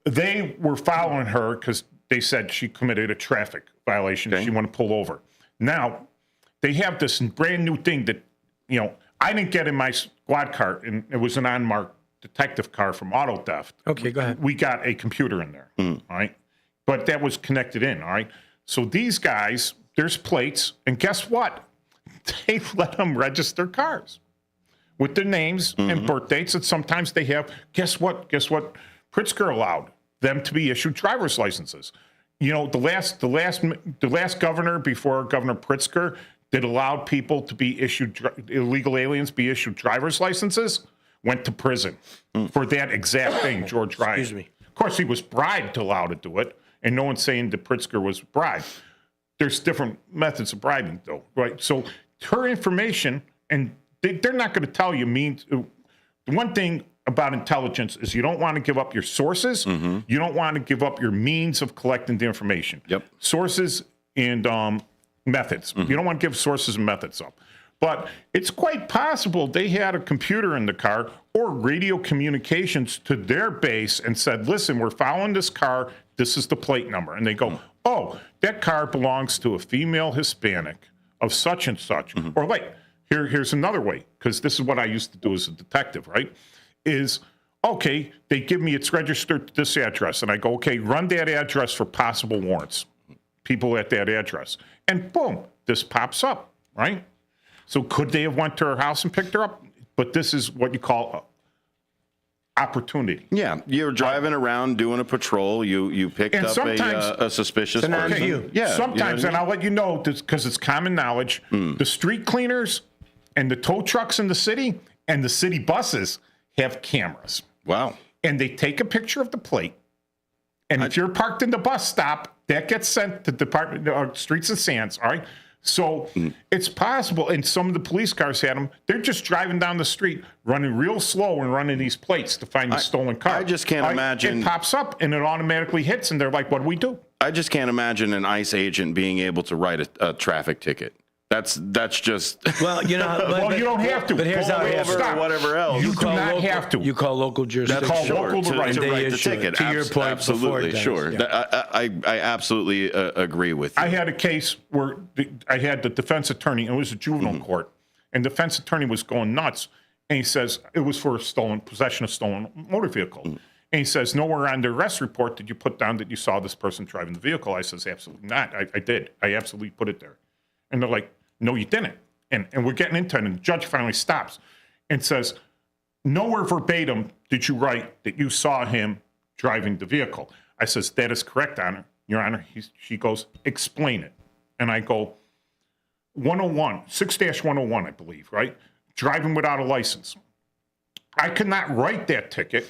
They were following her because they said she committed a traffic violation. Okay. She wanted to pull over. Now they have this brand new thing that, I didn't get in my squad car, and it was an unmarked detective car from auto theft. Okay, go ahead. We got a computer in there, all right? But that was connected in, all right? So these guys, there's plates, and guess what? They let them register cars with their names and birth dates, and sometimes they have, guess what? Pritzker allowed them to be issued driver's licenses. The last governor before Governor Pritzker that allowed people to be issued, illegal aliens be issued driver's licenses, went to prison for that exact thing, George Ryan. Excuse me. Of course, he was bribed to allow to do it, and no one's saying that Pritzker was bribed. There's different methods of bribing, though, right? So her information, and they're not going to tell you means. The one thing about intelligence is you don't want to give up your sources. You don't want to give up your means of collecting the information. Yep. Sources and methods. You don't want to give sources and methods up. But it's quite possible they had a computer in the car or radio communications to their base and said, listen, we're following this car. This is the plate number. And they go, oh, that car belongs to a female Hispanic of such and such. Or here's another way, because this is what I used to do as a detective, right? Is, okay, they give me it's registered to this address. And I go, okay, run that address for possible warrants, people at that address. And boom, this pops up, right? So could they have went to her house and picked her up? But this is what you call opportunity. Yeah, you're driving around doing a patrol. You picked up a suspicious person. Yeah, sometimes, and I'll let you know because it's common knowledge. The street cleaners and the tow trucks in the city and the city buses have cameras. Wow. And they take a picture of the plate. And if you're parked in the bus stop, that gets sent to Department of Streets and Sands. All right. So it's possible, and some of the police cars had them. They're just driving down the street, running real slow and running these plates to find the stolen car. I just can't imagine. It pops up and it automatically hits, and they're like, what do we do? I just can't imagine an ICE agent being able to write a traffic ticket. That's just. Well, you don't have to. But here's how it or whatever else. You do not have to. You call local jurisdiction. That's local to write the ticket. To your point, absolutely, sure. Yeah. I absolutely agree with you. I had a case where I had the defense attorney, and it was a juvenile court, and the defense attorney was going nuts, and he says it was for possession of stolen motor vehicle. And he says, nowhere on the arrest report did you put down that you saw this person driving the vehicle. I says, absolutely not. I did. I absolutely put it there. And they're like, no, you didn't. and we're getting into it, and the judge finally stops and says, nowhere verbatim did you write that you saw him driving the vehicle. I says, that is correct, Your Honor. She goes, explain it. And I go, 101, 6-101, I believe, right? Driving without a license. I could not write that ticket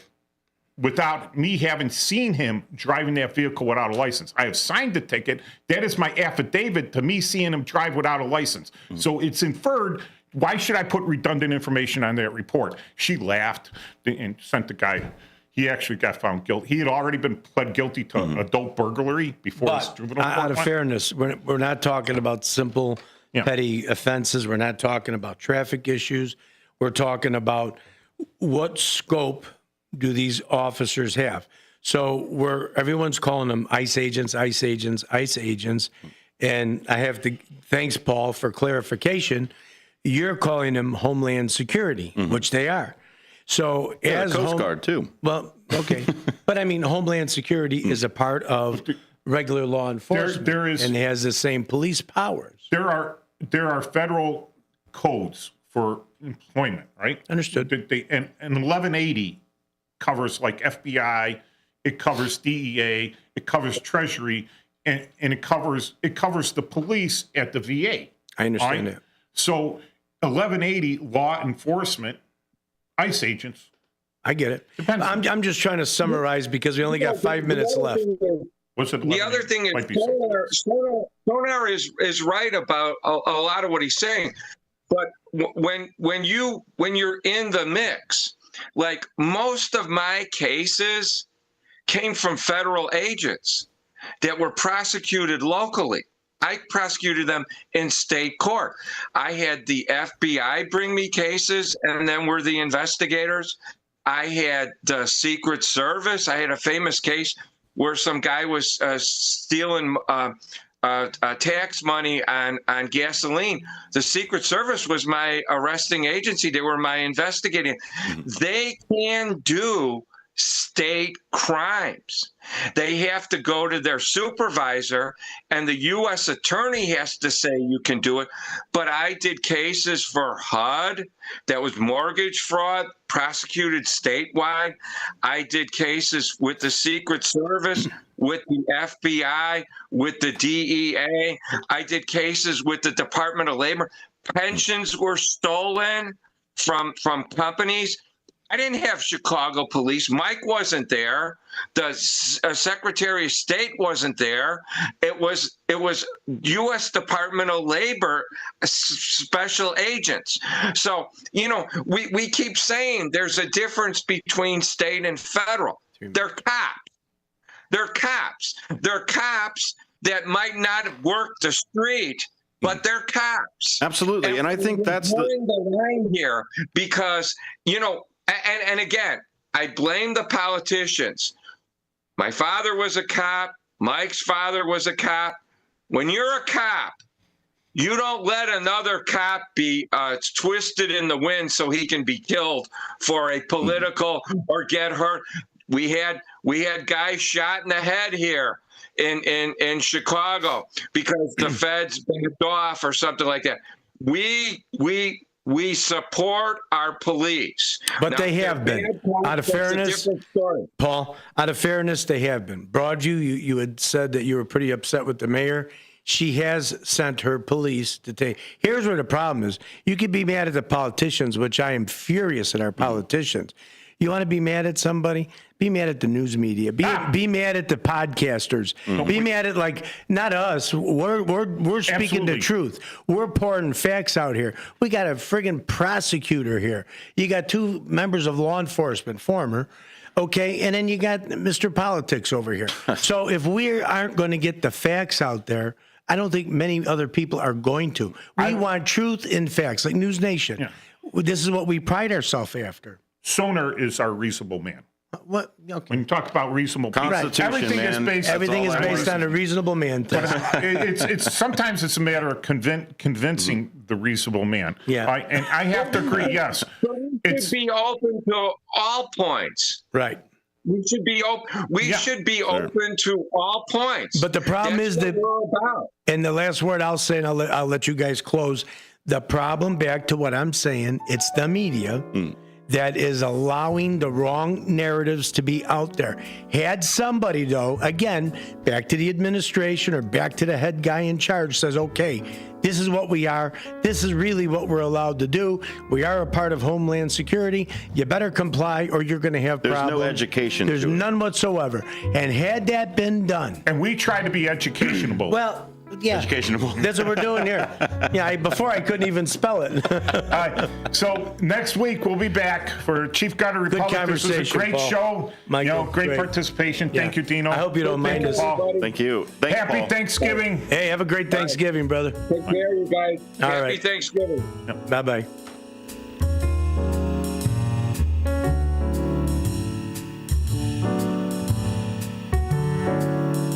without me having seen him driving that vehicle without a license. I have signed the ticket. That is my affidavit to me seeing him drive without a license. So it's inferred. Why should I put redundant information on that report? She laughed and sent the guy. He actually got found guilty. He had already been pled guilty to adult burglary before his juvenile court. Out of fairness, we're not talking about simple petty offenses. We're not talking about traffic issues. We're talking about what scope do these officers have? So everyone's calling them ICE agents, ICE agents, ICE agents. And I have to, thanks, Paul, for clarification. You're calling them Homeland Security, which they are. So as Coast Guard, too. Well, okay. But I mean, Homeland Security is a part of regular law enforcement and has the same police powers. There are federal codes for employment, right? Understood. And 1180 covers like FBI, it covers DEA, it covers Treasury, and it covers the police at the VA. I understand right? that. So 1180 law enforcement, ICE agents. I get it. I'm just trying to summarize because we only got 5 minutes left. What's it? The other thing is Sonar is right about a lot of what he's saying, but when you're in the mix, like most of my cases came from federal agents that were prosecuted locally. I prosecuted them in state court. I had the FBI bring me cases, and then we're the investigators. I had the Secret Service. I had a famous case where some guy was stealing tax money on gasoline. The Secret Service was my arresting agency. They were my investigating. They can do state crimes. They have to go to their supervisor, and the U.S. attorney has to say you can do it. But I did cases for HUD that was mortgage fraud, prosecuted statewide. I did cases with the Secret Service, with the FBI, with the DEA. I did cases with the Department of Labor. Pensions were stolen from companies. I didn't have Chicago police. Mike wasn't there. The Secretary of State wasn't there. It was U.S. Department of Labor special agents. So, we keep saying there's a difference between state and federal. They're cops. They're cops. They're cops that might not work the street, but they're cops. Absolutely. And I think that's the line here because, and again, I blame the politicians. My father was a cop. Mike's father was a cop. When you're a cop, you don't let another cop be twisted in the wind so he can be killed for a political or get hurt. We had guys shot in the head here in Chicago because the feds backed off or something like that. We support our police. But now, they have been. Out of fairness, Paul, out of fairness, they have been. Broadview, you had said that you were pretty upset with the mayor. She has sent her police to take. Here's where the problem is. You could be mad at the politicians, which I am furious at our politicians. You want to be mad at somebody? Be mad at the news media. Be mad at the podcasters. Be mad at not us. We're speaking the truth. We're pouring facts out here. We got a friggin' prosecutor here. You got two members of law enforcement, former. Okay, and then you got Mr. Politics over here. So if we aren't going to get the facts out there, I don't think many other people are going to. We want truth in facts, like News Nation. Yeah. This is what we pride ourselves after. Sonar is our reasonable man. What? Okay. When you talk about reasonable Constitution, everything is based on a reasonable man test. It's sometimes it's a matter of convincing the reasonable man. Yeah, and I have to agree. Yes, it should be open to all points. Right. We should be open. We should be open to all points. But the problem is that, and the last word I'll say, and I'll let you guys close. The problem, back to what I'm saying, it's the media that is allowing the wrong narratives to be out there. Had somebody, though, again, back to the administration or back to the head guy in charge, says, okay, this is what we are. This is really what we're allowed to do. We are a part of Homeland Security. You better comply or you're going to have problems. There's no education. There's none whatsoever. And had that been done. And we try to be educational. Well, yeah. Educational. That's what we're doing here. Yeah, before I couldn't even spell it. All right. So next week we'll be back for Chief Gunner Republic. This was a great Paul. show. Michael, Great participation. Yeah. Thank you, Dino. I hope you don't mind us. Paul. Thank you. Thanks, Happy Paul. Thanksgiving. Hey, have a great Thanksgiving, brother. Take care, you guys. All Happy right. Thanksgiving. Bye-bye.